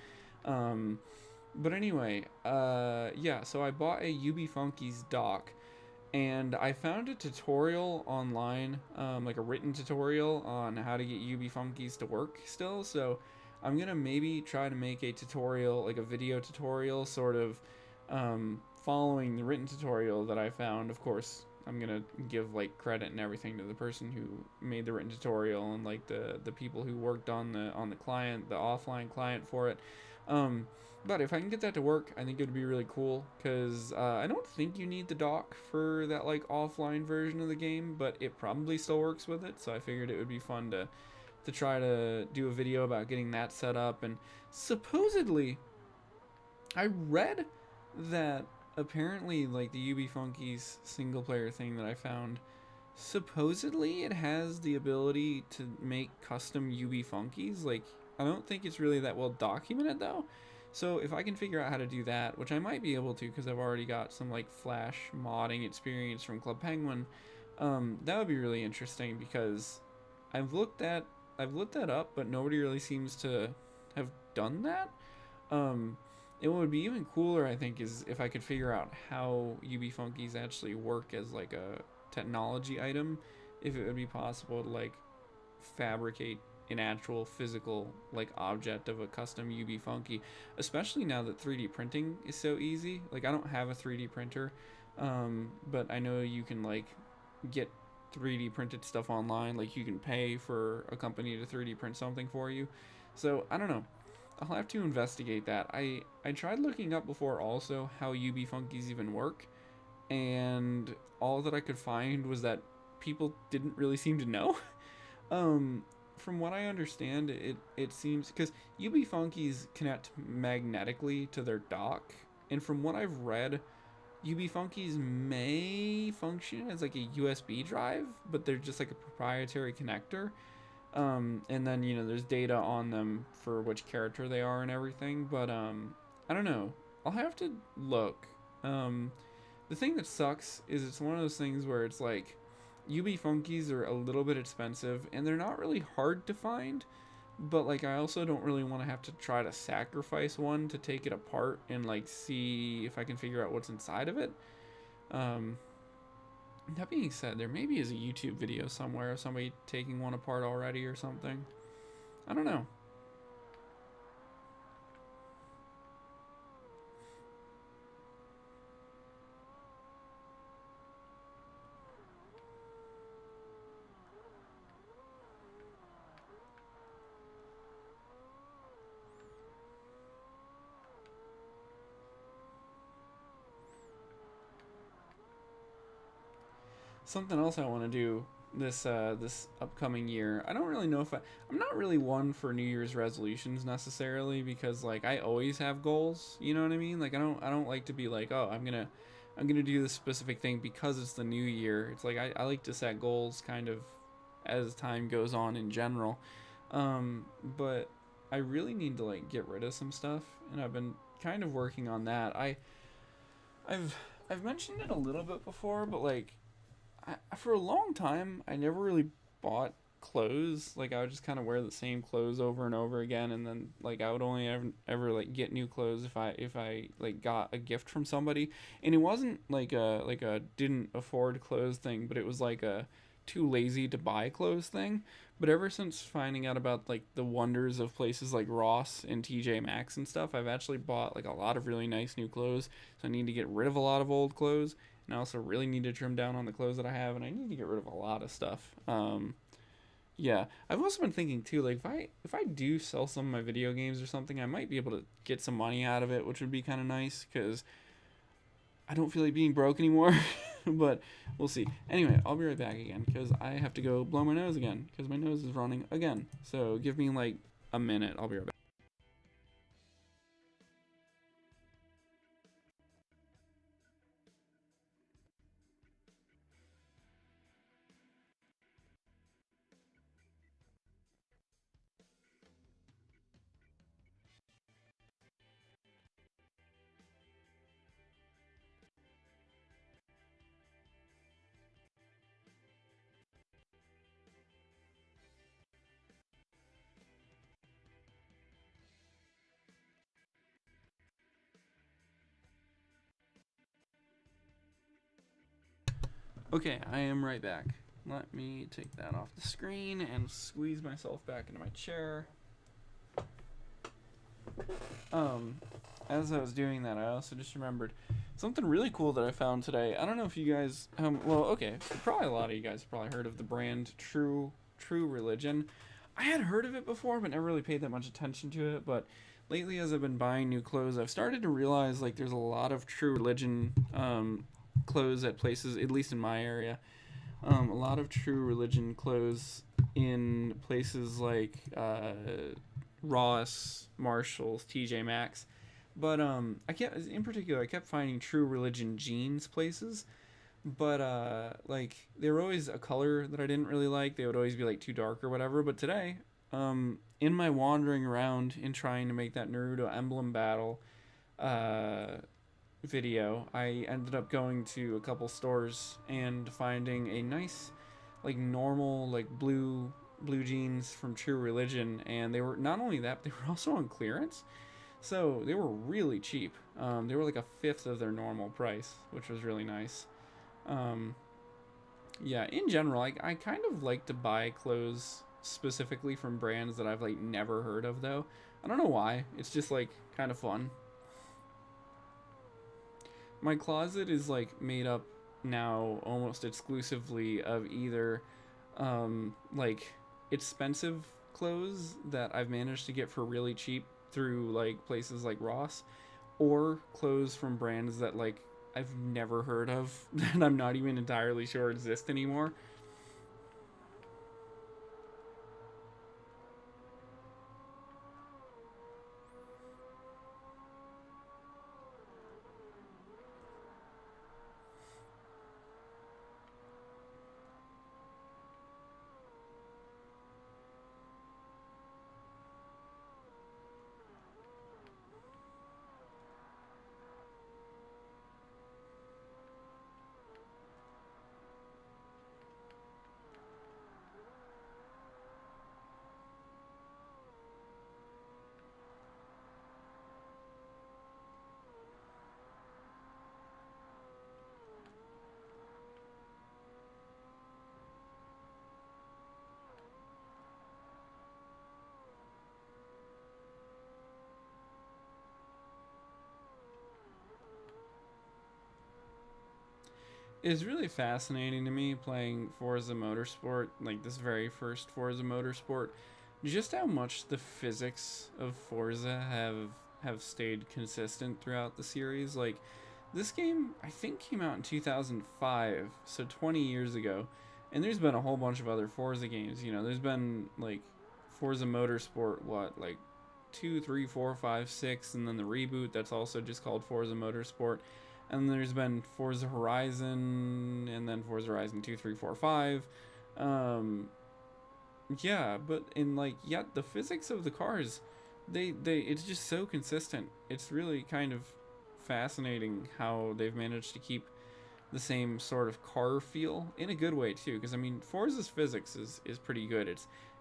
But anyway, yeah, so I bought a UB Funky's dock, and I found a tutorial online, like a written tutorial on how to get UB Funkies to work still. So I'm gonna maybe try to make a tutorial, like a video tutorial, sort of following the written tutorial that I found. Of course, I'm gonna give like credit and everything to the person who made the written tutorial, and like the people who worked on the client, the offline client for it. But if I can get that to work, I think it would be really cool, because I don't think you need the dock for that like offline version of the game, but it probably still works with it. So I figured it would be fun to try to do a video about getting that set up. And supposedly, I read that apparently like the UB Funkies single player thing that I found, supposedly it has the ability to make custom UB Funkies. Like, I don't think it's really that well documented though. So if I can figure out how to do that, which I might be able to because I've already got some like Flash modding experience from Club Penguin, That would be really interesting because I've looked at I've looked that up, but nobody really seems to have done that. Um, it would be even cooler, I think, is if I could figure out how UB Funkies actually work as like a technology item. If it would be possible to like fabricate an actual physical like object of a custom UB Funky, especially now that 3D printing is so easy. Like I don't have a 3D printer, but I know you can like get 3D printed stuff online. Like you can pay for a company to 3D print something for you. So I don't know. I'll have to investigate that. I tried looking up before also how UB Funkies even work, and all that I could find was that people didn't really seem to know. um, from what I understand, it seems because UB Funkies connect magnetically to their dock, and from what I've read, UB Funkies may function as like a USB drive, but they're just like a proprietary connector. And then there's data on them for which character they are and everything. But I don't know. I'll have to look. The thing that sucks is it's one of those things where it's like UB Funkies are a little bit expensive and they're not really hard to find. But like I also don't really want to have to try to sacrifice one to take it apart and like see if I can figure out what's inside of it. Um, that being said, there maybe is a YouTube video somewhere of somebody taking one apart already or something. I don't know. Something else I want to do this upcoming year. I don't really know if I'm not really one for New Year's resolutions necessarily because like I always have goals. You know what I mean? Like I don't like to be like, oh, I'm gonna do this specific thing because it's the new year. It's like I like to set goals kind of as time goes on in general. But I really need to like get rid of some stuff, and I've been kind of working on that. I've I've mentioned it a little bit before, but like for a long time, I never really bought clothes. Like I would just kind of wear the same clothes over and over again, and then like I would only ever like get new clothes if I like got a gift from somebody, and it wasn't like a didn't afford clothes thing, but it was like a too lazy to buy clothes thing. But ever since finding out about like the wonders of places like Ross and TJ Maxx and stuff, I've actually bought like a lot of really nice new clothes. So I need to get rid of a lot of old clothes, and I also really need to trim down on the clothes that I have, and I need to get rid of a lot of stuff. Yeah, I've also been thinking too, like if I do sell some of my video games or something, I might be able to get some money out of it, which would be kind of nice because I don't feel like being broke anymore. But we'll see. Anyway, I'll be right back again because I have to go blow my nose again because my nose is running again. So give me like a minute. I'll be right back. Okay, I am right back. Let me take that off the screen and squeeze myself back into my chair. Um, as I was doing that, I also just remembered something really cool that I found today. I don't know if you guys, well, okay, so probably a lot of you guys have probably heard of the brand True Religion. I had heard of it before, but never really paid that much attention to it. But lately, as I've been buying new clothes, I've started to realize like there's a lot of True Religion clothes at places, at least in my area. A lot of True Religion clothes in places like Ross, Marshalls, TJ Maxx. But I kept finding True Religion jeans places, but like they were always a color that I didn't really like. They would always be like too dark or whatever. But today, in my wandering around and trying to make that Naruto emblem battle, uh, video, I ended up going to a couple stores and finding a nice, like normal, like blue jeans from True Religion, and they were not only that, but they were also on clearance, so they were really cheap. They were like a fifth of their normal price, which was really nice. Um, yeah, in general, I kind of like to buy clothes specifically from brands that I've like never heard of though. I don't know why. It's just like kind of fun. My closet is like made up now almost exclusively of either like expensive clothes that I've managed to get for really cheap through like places like Ross, or clothes from brands that like I've never heard of that I'm not even entirely sure exist anymore. It's really fascinating to me playing Forza Motorsport, like this very first Forza Motorsport, just how much the physics of Forza have stayed consistent throughout the series. Like this game I think came out in 2005, so 20 years ago. And there's been a whole bunch of other Forza games, you know. There's been like Forza Motorsport, what, like 2, 3, 4, 5, 6, and then the reboot that's also just called Forza Motorsport. And there's been Forza Horizon, and then Forza Horizon 2, 3, 4, 5. Um, yeah, but in like, yeah, the physics of the cars, they it's just so consistent. It's really kind of fascinating how they've managed to keep the same sort of car feel in a good way too. Because I mean, Forza's physics is pretty good.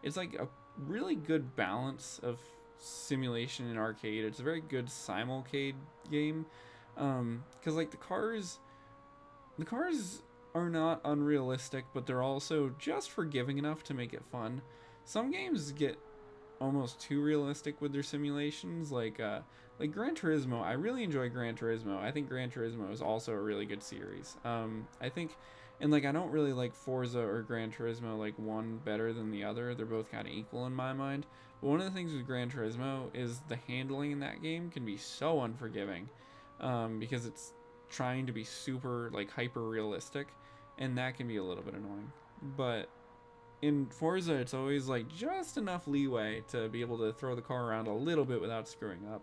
It's like a really good balance of simulation and arcade. It's a very good simulcade game. Because like the cars are not unrealistic, but they're also just forgiving enough to make it fun. Some games get almost too realistic with their simulations, like Gran Turismo. I really enjoy Gran Turismo. I think Gran Turismo is also a really good series. I think, and like I don't really like Forza or Gran Turismo like one better than the other. They're both kind of equal in my mind. But one of the things with Gran Turismo is the handling in that game can be so unforgiving, because it's trying to be super like hyper realistic, and that can be a little bit annoying. But in Forza, it's always like just enough leeway to be able to throw the car around a little bit without screwing up.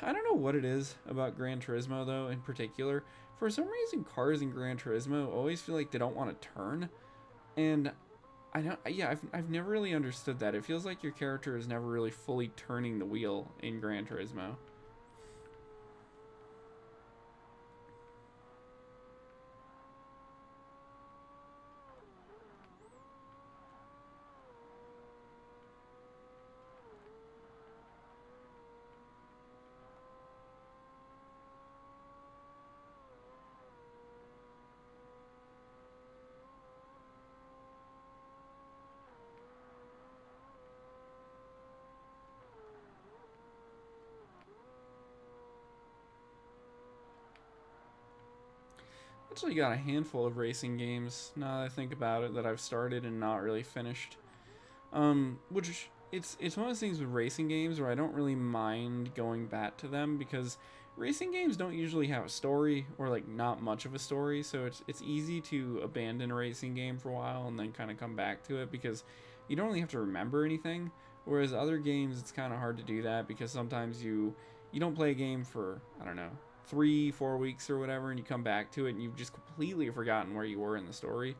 I don't know what it is about Gran Turismo though, in particular. For some reason, cars in Gran Turismo always feel like they don't want to turn, and I don't. Yeah, I've never really understood that. It feels like your character is never really fully turning the wheel in Gran Turismo. Actually, got a handful of racing games now that I think about it that I've started and not really finished. Which it's one of those things with racing games where I don't really mind going back to them because racing games don't usually have a story or like not much of a story, so it's easy to abandon a racing game for a while and then kind of come back to it because you don't really have to remember anything. Whereas other games, it's kind of hard to do that because sometimes you don't play a game for, I don't know, 3 4 weeks or whatever, and you come back to it and you've just completely forgotten where you were in the story.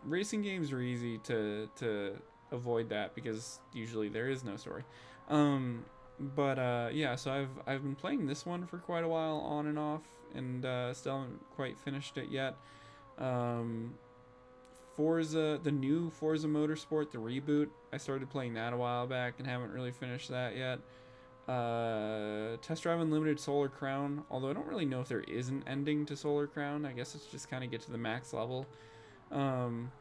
Racing games are easy to avoid that because usually there is no story. Um, But yeah, so I've been playing this one for quite a while, on and off, and still haven't quite finished it yet. Um, Forza, the new Forza Motorsport, the reboot, I started playing that a while back and haven't really finished that yet. Test Drive Unlimited Solar Crown, although I don't really know if there is an ending to Solar Crown. I guess it's just kind of get to the max level. Um,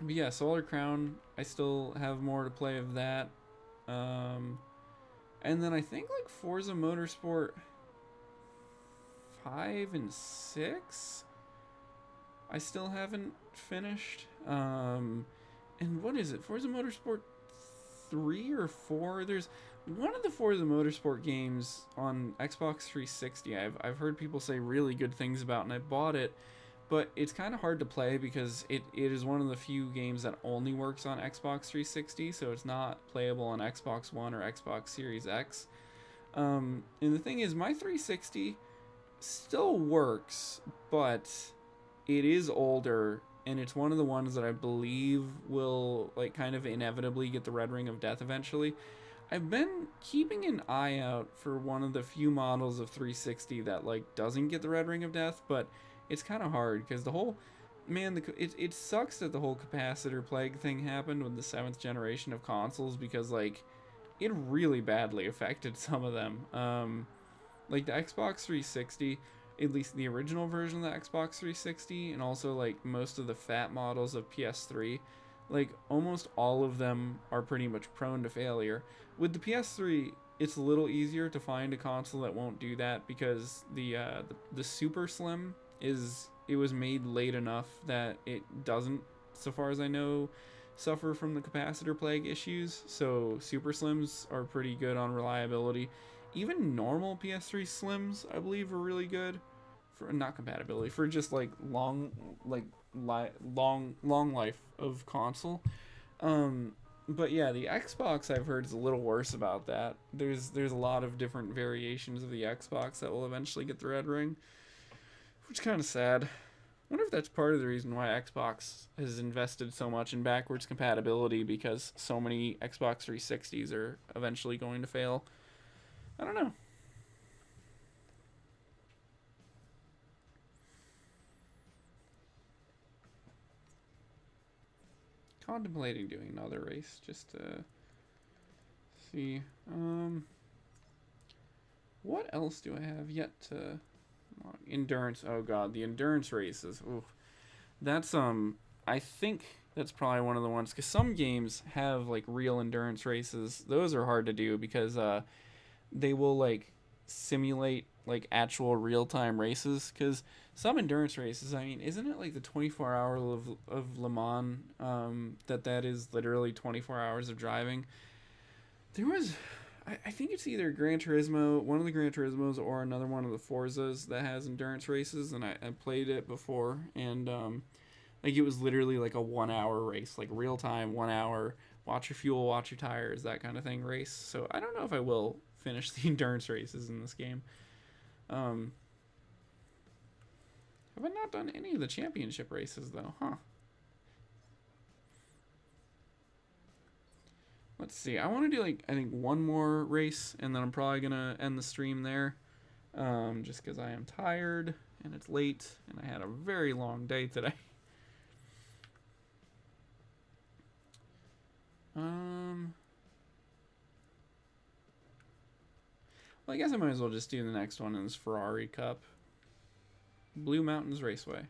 but yeah, Solar Crown, I still have more to play of that. Um, and then I think like Forza Motorsport 5 and 6, I still haven't finished. And what is it? Forza Motorsport 3 or 4? There's one of the Forza Motorsport games on Xbox 360. I've heard people say really good things about, and I bought it, but it's kind of hard to play because it is one of the few games that only works on Xbox 360, so it's not playable on Xbox One or Xbox Series X. And the thing is, my 360 still works, but it is older, and it's one of the ones that I believe will like kind of inevitably get the Red Ring of Death eventually. I've been keeping an eye out for one of the few models of 360 that like doesn't get the Red Ring of Death, but it's kind of hard because the whole man, it sucks that the whole capacitor plague thing happened with the 7th generation of consoles, because like it really badly affected some of them. Like the Xbox 360, at least the original version of the Xbox 360, and also like most of the fat models of PS3, like almost all of them are pretty much prone to failure. With the PS3, it's a little easier to find a console that won't do that, because the Super Slim it was made late enough that it doesn't, so far as I know, suffer from the capacitor plague issues. So Super Slims are pretty good on reliability. Even normal PS3 Slims, I believe, are really good for not compatibility, for just like long life of console. But yeah, the Xbox, I've heard, is a little worse about that. There's a lot of different variations of the Xbox that will eventually get the red ring, which is kind of sad. I wonder if that's part of the reason why Xbox has invested so much in backwards compatibility, because so many Xbox 360s are eventually going to fail. I don't know. Contemplating doing another race just to see. What else do I have yet to? Endurance. Oh god, the endurance races. Ooh, that's I think that's probably one of the ones, because some games have like real endurance races. Those are hard to do because they will like simulate like actual real time races. Because some endurance races, I mean, isn't it like the 24 hour of Le Mans? That is literally 24 hours of driving. There was, I think it's either Gran Turismo, one of the Gran Turismos, or another one of the Forzas that has endurance races, and I played it before, and like it was literally like a 1 hour race, like real time 1 hour. Watch your fuel, watch your tires, that kind of thing race. So I don't know if I will finish the endurance races in this game. Um, have I not done any of the championship races though? Huh. Let's see. I want to do like, I think, one more race, and then I'm probably gonna end the stream there. Just because I am tired and it's late, and I had a very long day today. Well, I guess I might as well just do the next one in this Ferrari Cup. Blue Mountains Raceway.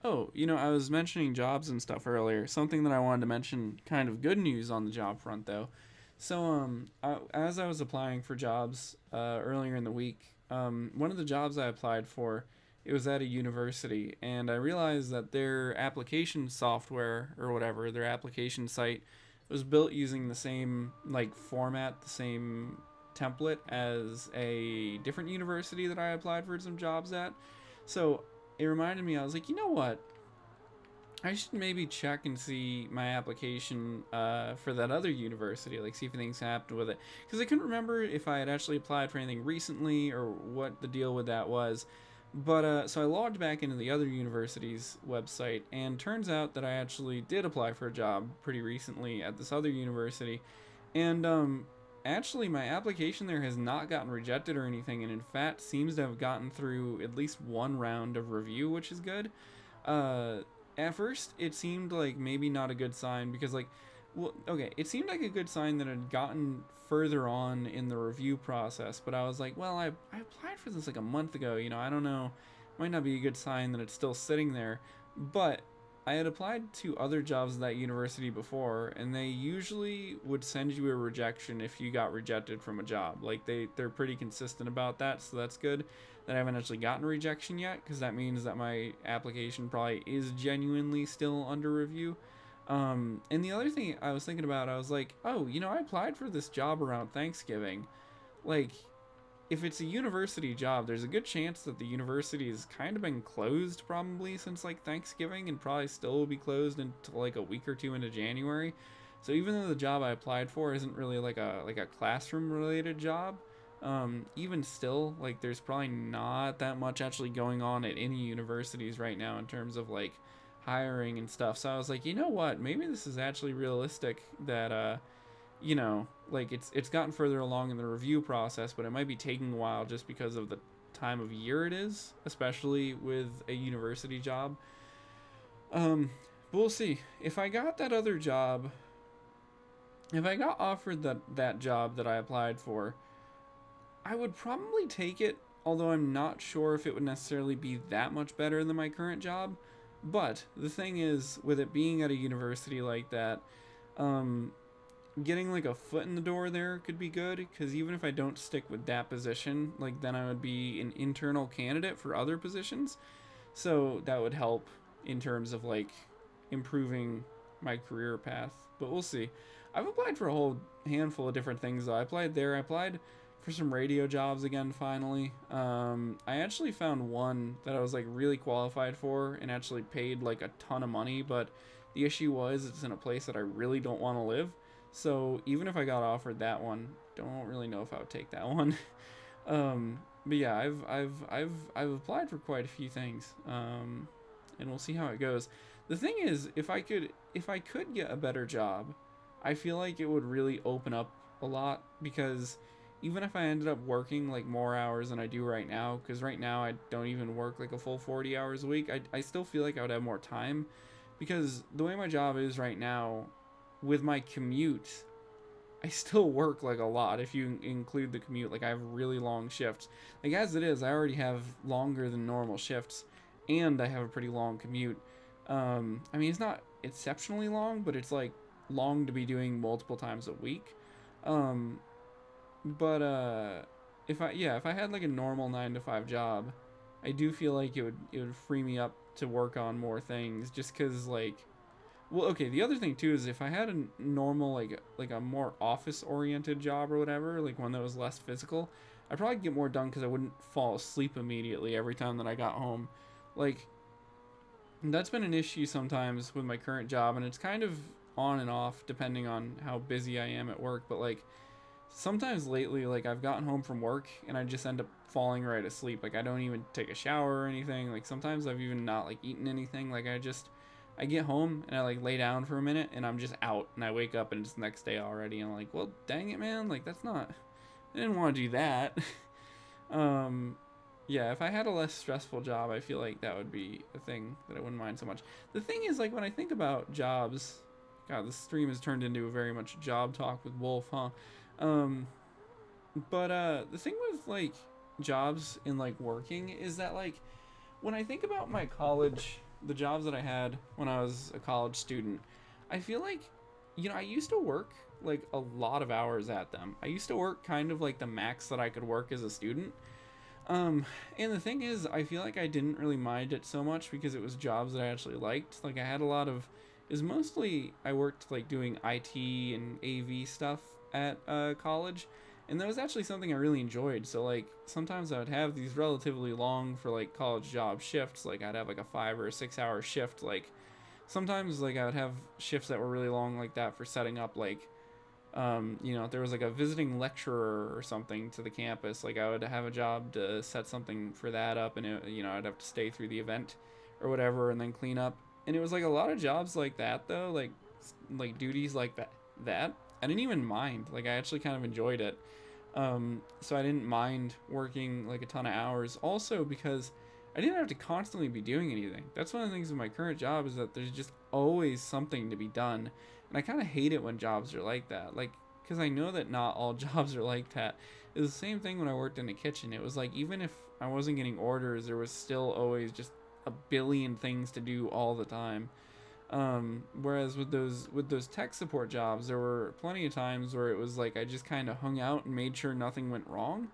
Oh, I was mentioning jobs and stuff earlier. Something that I wanted to mention, kind of good news on the job front, though. So, as I was applying for jobs earlier in the week, one of the jobs I applied for, it was at a university, and I realized that their application software, or whatever, their application site, was built using the same like format, the same template as a different university that I applied for some jobs at. So it reminded me, I was like, you know what? I should maybe check and see my application for that other university, like see if anything's happened with it. Because I couldn't remember if I had actually applied for anything recently or what the deal with that was. But so I logged back into the other university's website, and turns out that I actually did apply for a job pretty recently at this other university. And actually, my application there has not gotten rejected or anything, and in fact seems to have gotten through at least one round of review, which is good. Uh, at first, it seemed like maybe not a good sign because, like, well, okay, it seemed like a good sign that it had gotten further on in the review process, but I was like, well, I applied for this like a month ago, I don't know. Might not be a good sign that it's still sitting there, but I had applied to other jobs at that university before, and they usually would send you a rejection if you got rejected from a job. Like they're pretty consistent about that, so that's good that I haven't actually gotten a rejection yet, because that means that my application probably is genuinely still under review. And the other thing I was thinking about, I was like, oh, I applied for this job around Thanksgiving. Like, if it's a university job, there's a good chance that the university has kind of been closed probably since like Thanksgiving, and probably still will be closed until like a week or two into January. So even though the job I applied for isn't really like a classroom related job, even still, like there's probably not that much actually going on at any universities right now in terms of like hiring and stuff. So I was like, you know what? Maybe this is actually realistic that like it's gotten further along in the review process, but it might be taking a while just because of the time of year it is, especially with a university job. But we'll see. If I got that other job, if I got offered that job that I applied for, I would probably take it, although I'm not sure if it would necessarily be that much better than my current job. But the thing is, with it being at a university like that, um, getting like a foot in the door there could be good, because even if I don't stick with that position, like then I would be an internal candidate for other positions. So that would help in terms of like improving my career path. But we'll see. I've applied for a whole handful of different things though. I applied for some radio jobs again finally. I actually found one that I was like really qualified for and actually paid like a ton of money, but the issue was it's in a place that I really don't want to live. So even if I got offered that one, don't really know if I would take that one. But yeah, I've applied for quite a few things, and we'll see how it goes. The thing is, if I could get a better job, I feel like it would really open up a lot, because even if I ended up working like more hours than I do right now, because right now I don't even work like a full 40 hours a week, I still feel like I would have more time, because the way my job is right now, with my commute, I still work like a lot if you include the commute. Like I have really long shifts. Like as it is, I already have longer than normal shifts, and I have a pretty long commute. I mean, it's not exceptionally long, but it's like long to be doing multiple times a week. Um, but if I had like a normal 9 to 5 job, I do feel like it would free me up to work on more things, just because like, well, okay, the other thing too is if I had a normal like a more office oriented job or whatever, like one that was less physical, I'd probably get more done because I wouldn't fall asleep immediately every time that I got home. Like that's been an issue sometimes with my current job, and it's kind of on and off depending on how busy I am at work, but like sometimes lately, like I've gotten home from work and I just end up falling right asleep. Like I don't even take a shower or anything. Like sometimes I've even not like eaten anything. Like I get home and I like lay down for a minute and I'm just out, and I wake up and it's the next day already, and I'm like, well, dang it, man, like that's not, I didn't want to do that. um yeah, if I had a less stressful job, I feel like that would be a thing that I wouldn't mind so much. The thing is, like when I think about jobs, God, this stream has turned into a very much job talk with Wolf, huh? um but the thing with like jobs and like working is that like when I think about my college, the jobs that I had when I was a college student, I feel like, I used to work like a lot of hours at them. I used to work kind of like the max that I could work as a student. And the thing is, I feel like I didn't really mind it so much because it was jobs that I actually liked. Like I had a lot of, is mostly I worked like doing IT and AV stuff at college, and that was actually something I really enjoyed. So like sometimes I would have these relatively long for like college job shifts. Like I'd have like a 5 or 6 hour shift, like sometimes like I would have shifts that were really long like that for setting up like if there was like a visiting lecturer or something to the campus, like I would have a job to set something for that up, and I'd have to stay through the event or whatever, and then clean up. And it was like a lot of jobs like that though, like duties like that. I didn't even mind. Like I actually kind of enjoyed it. So I didn't mind working like a ton of hours. Also because I didn't have to constantly be doing anything. That's one of the things with my current job is that there's just always something to be done. And I kind of hate it when jobs are like that. Like, because I know that not all jobs are like that. It was the same thing when I worked in the kitchen. It was like, even if I wasn't getting orders, there was still always just a billion things to do all the time. Whereas with those tech support jobs, there were plenty of times where it was like I just kind of hung out and made sure nothing went wrong.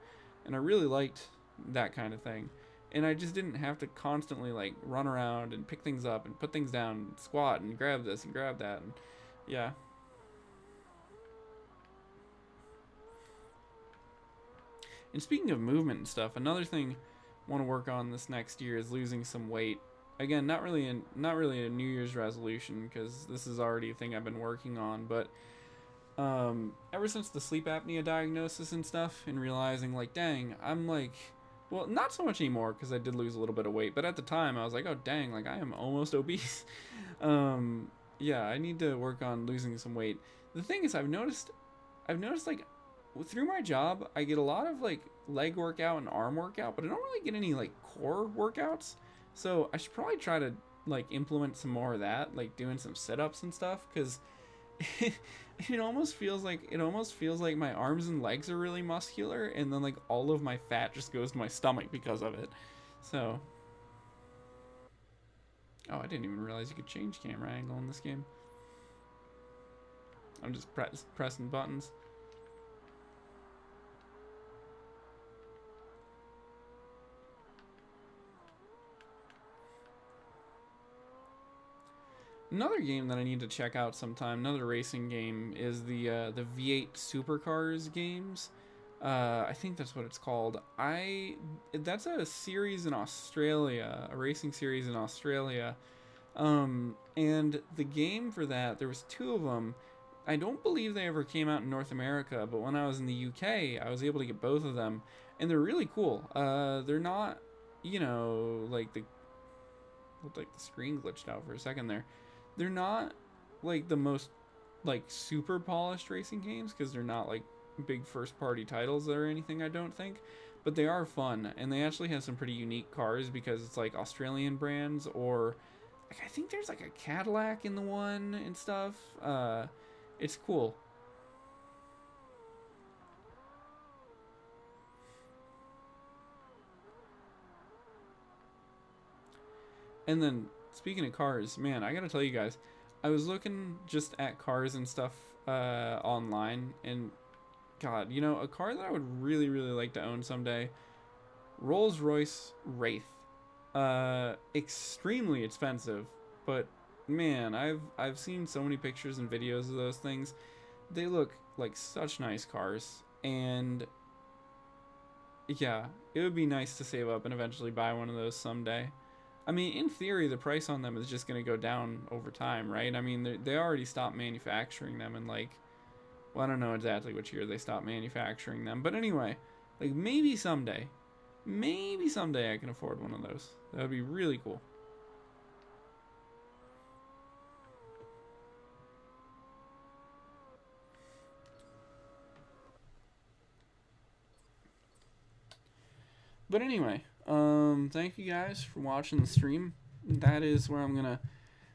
And I really liked that kind of thing. And I just didn't have to constantly like run around and pick things up and put things down and squat and grab this and grab that. And yeah. And speaking of movement and stuff, another thing I want to work on this next year is losing some weight. Again, not really a New Year's resolution, because this is already a thing I've been working on, but ever since the sleep apnea diagnosis and stuff, and realizing like, dang, I'm like, well, not so much anymore because I did lose a little bit of weight, but at the time I was like, oh dang, like I am almost obese. Yeah, I need to work on losing some weight. The thing is, I've noticed like through my job, I get a lot of like leg workout and arm workout, but I don't really get any like core workouts. So I should probably try to like implement some more of that, like doing some sit-ups and stuff, because it almost feels like my arms and legs are really muscular, and then like all of my fat just goes to my stomach because of it. So, oh, I didn't even realize you could change camera angle in this game. I'm just pressing buttons. Another game that I need to check out sometime, another racing game, is the V8 Supercars games. I think that's what it's called. That's a series in Australia, a racing series in Australia. And the game for that, there was two of them. I don't believe they ever came out in North America, but when I was in the UK, I was able to get both of them, and they're really cool. They're not, like looked like the screen glitched out for a second there. They're not like the most like super polished racing games, because they're not like big first party titles or anything, I don't think, but they are fun, and they actually have some pretty unique cars because it's like Australian brands, or like I think there's like a Cadillac in the one and stuff. It's cool. And then speaking of cars, man, I gotta tell you guys, I was looking just at cars and stuff online, and God, a car that I would really, really like to own someday, Rolls-Royce Wraith. Extremely expensive, but man, I've seen so many pictures and videos of those things. They look like such nice cars, and yeah, it would be nice to save up and eventually buy one of those someday. I mean, in theory, the price on them is just going to go down over time, right? I mean, they already stopped manufacturing them in like, well, I don't know exactly which year they stopped manufacturing them, but anyway, like maybe someday I can afford one of those. That would be really cool. But anyway, thank you guys for watching the stream. That is where I'm gonna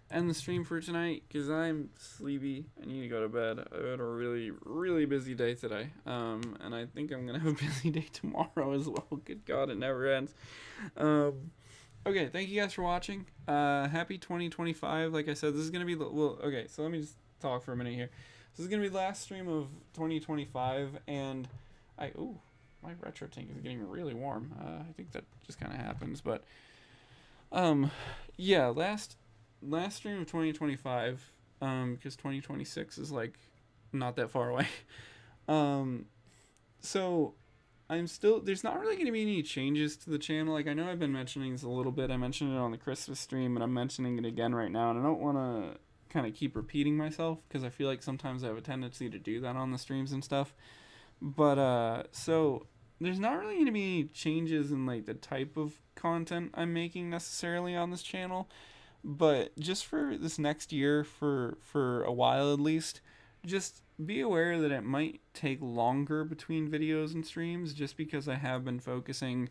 end the stream for tonight, because I'm sleepy. I need to go to bed. I had a really, really busy day today. And I think I'm gonna have a busy day tomorrow as well. Good God, it never ends. Okay, thank you guys for watching. Happy 2025. Like I said, this is gonna be okay, so let me just talk for a minute here. This is gonna be the last stream of 2025, and my retro tank is getting really warm. I think that just kind of happens, but yeah, last stream of 2025, because 2026 is like not that far away. So I'm still, there's not really going to be any changes to the channel. Like, I know I've been mentioning this a little bit. I mentioned it on the Christmas stream, and I'm mentioning it again right now. And I don't want to kind of keep repeating myself because I feel like sometimes I have a tendency to do that on the streams and stuff. But, so there's not really going to be any changes in, like, the type of content I'm making necessarily on this channel. But just for this next year, for a while at least, just be aware that it might take longer between videos and streams just because I've been focusing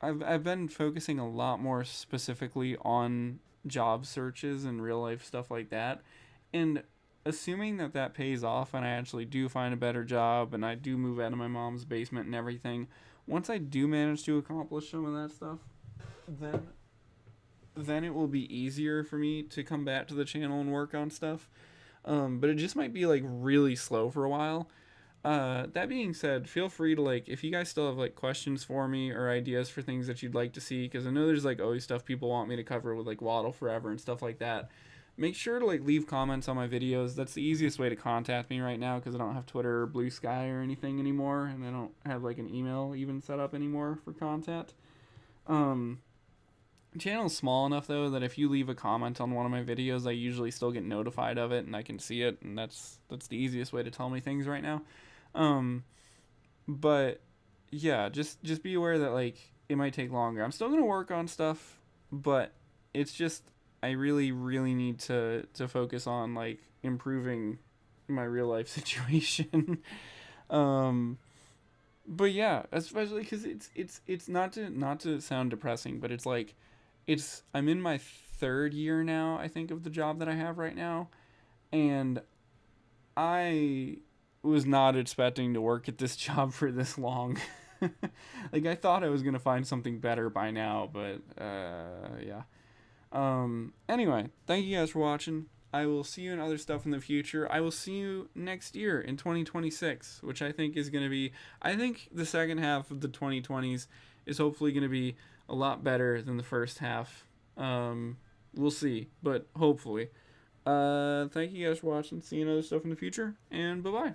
a lot more specifically on job searches and real life stuff like that. And assuming that that pays off and I actually do find a better job and I do move out of my mom's basement and everything, once I do manage to accomplish some of that stuff, then it will be easier for me to come back to the channel and work on stuff. But it just might be like really slow for a while. That being said, feel free to, like, if you guys still have like questions for me or ideas for things that you'd like to see, because I know there's like always stuff people want me to cover with like Waddle Forever and stuff like that. Make sure to like leave comments on my videos. That's the easiest way to contact me right now because I don't have Twitter or Blue Sky or anything anymore, and I don't have like an email even set up anymore for contact. The channel's small enough though that if you leave a comment on one of my videos, I usually still get notified of it and I can see it, and that's the easiest way to tell me things right now. But yeah, just be aware that like it might take longer. I'm still gonna work on stuff, but it's just I really need to focus on like improving my real life situation. But yeah, especially because it's not to sound depressing, but it's like I'm in my third year now, I think, of the job that I have right now, and I was not expecting to work at this job for this long. Like, I thought I was gonna find something better by now, but yeah. Anyway, thank you guys for watching. I will see you in other stuff in the future. I will see you next year in 2026, which I think is going to be, I think the second half of the 2020s is hopefully going to be a lot better than the first half. We'll see, but hopefully. Thank you guys for watching. See you in other stuff in the future, and bye-bye.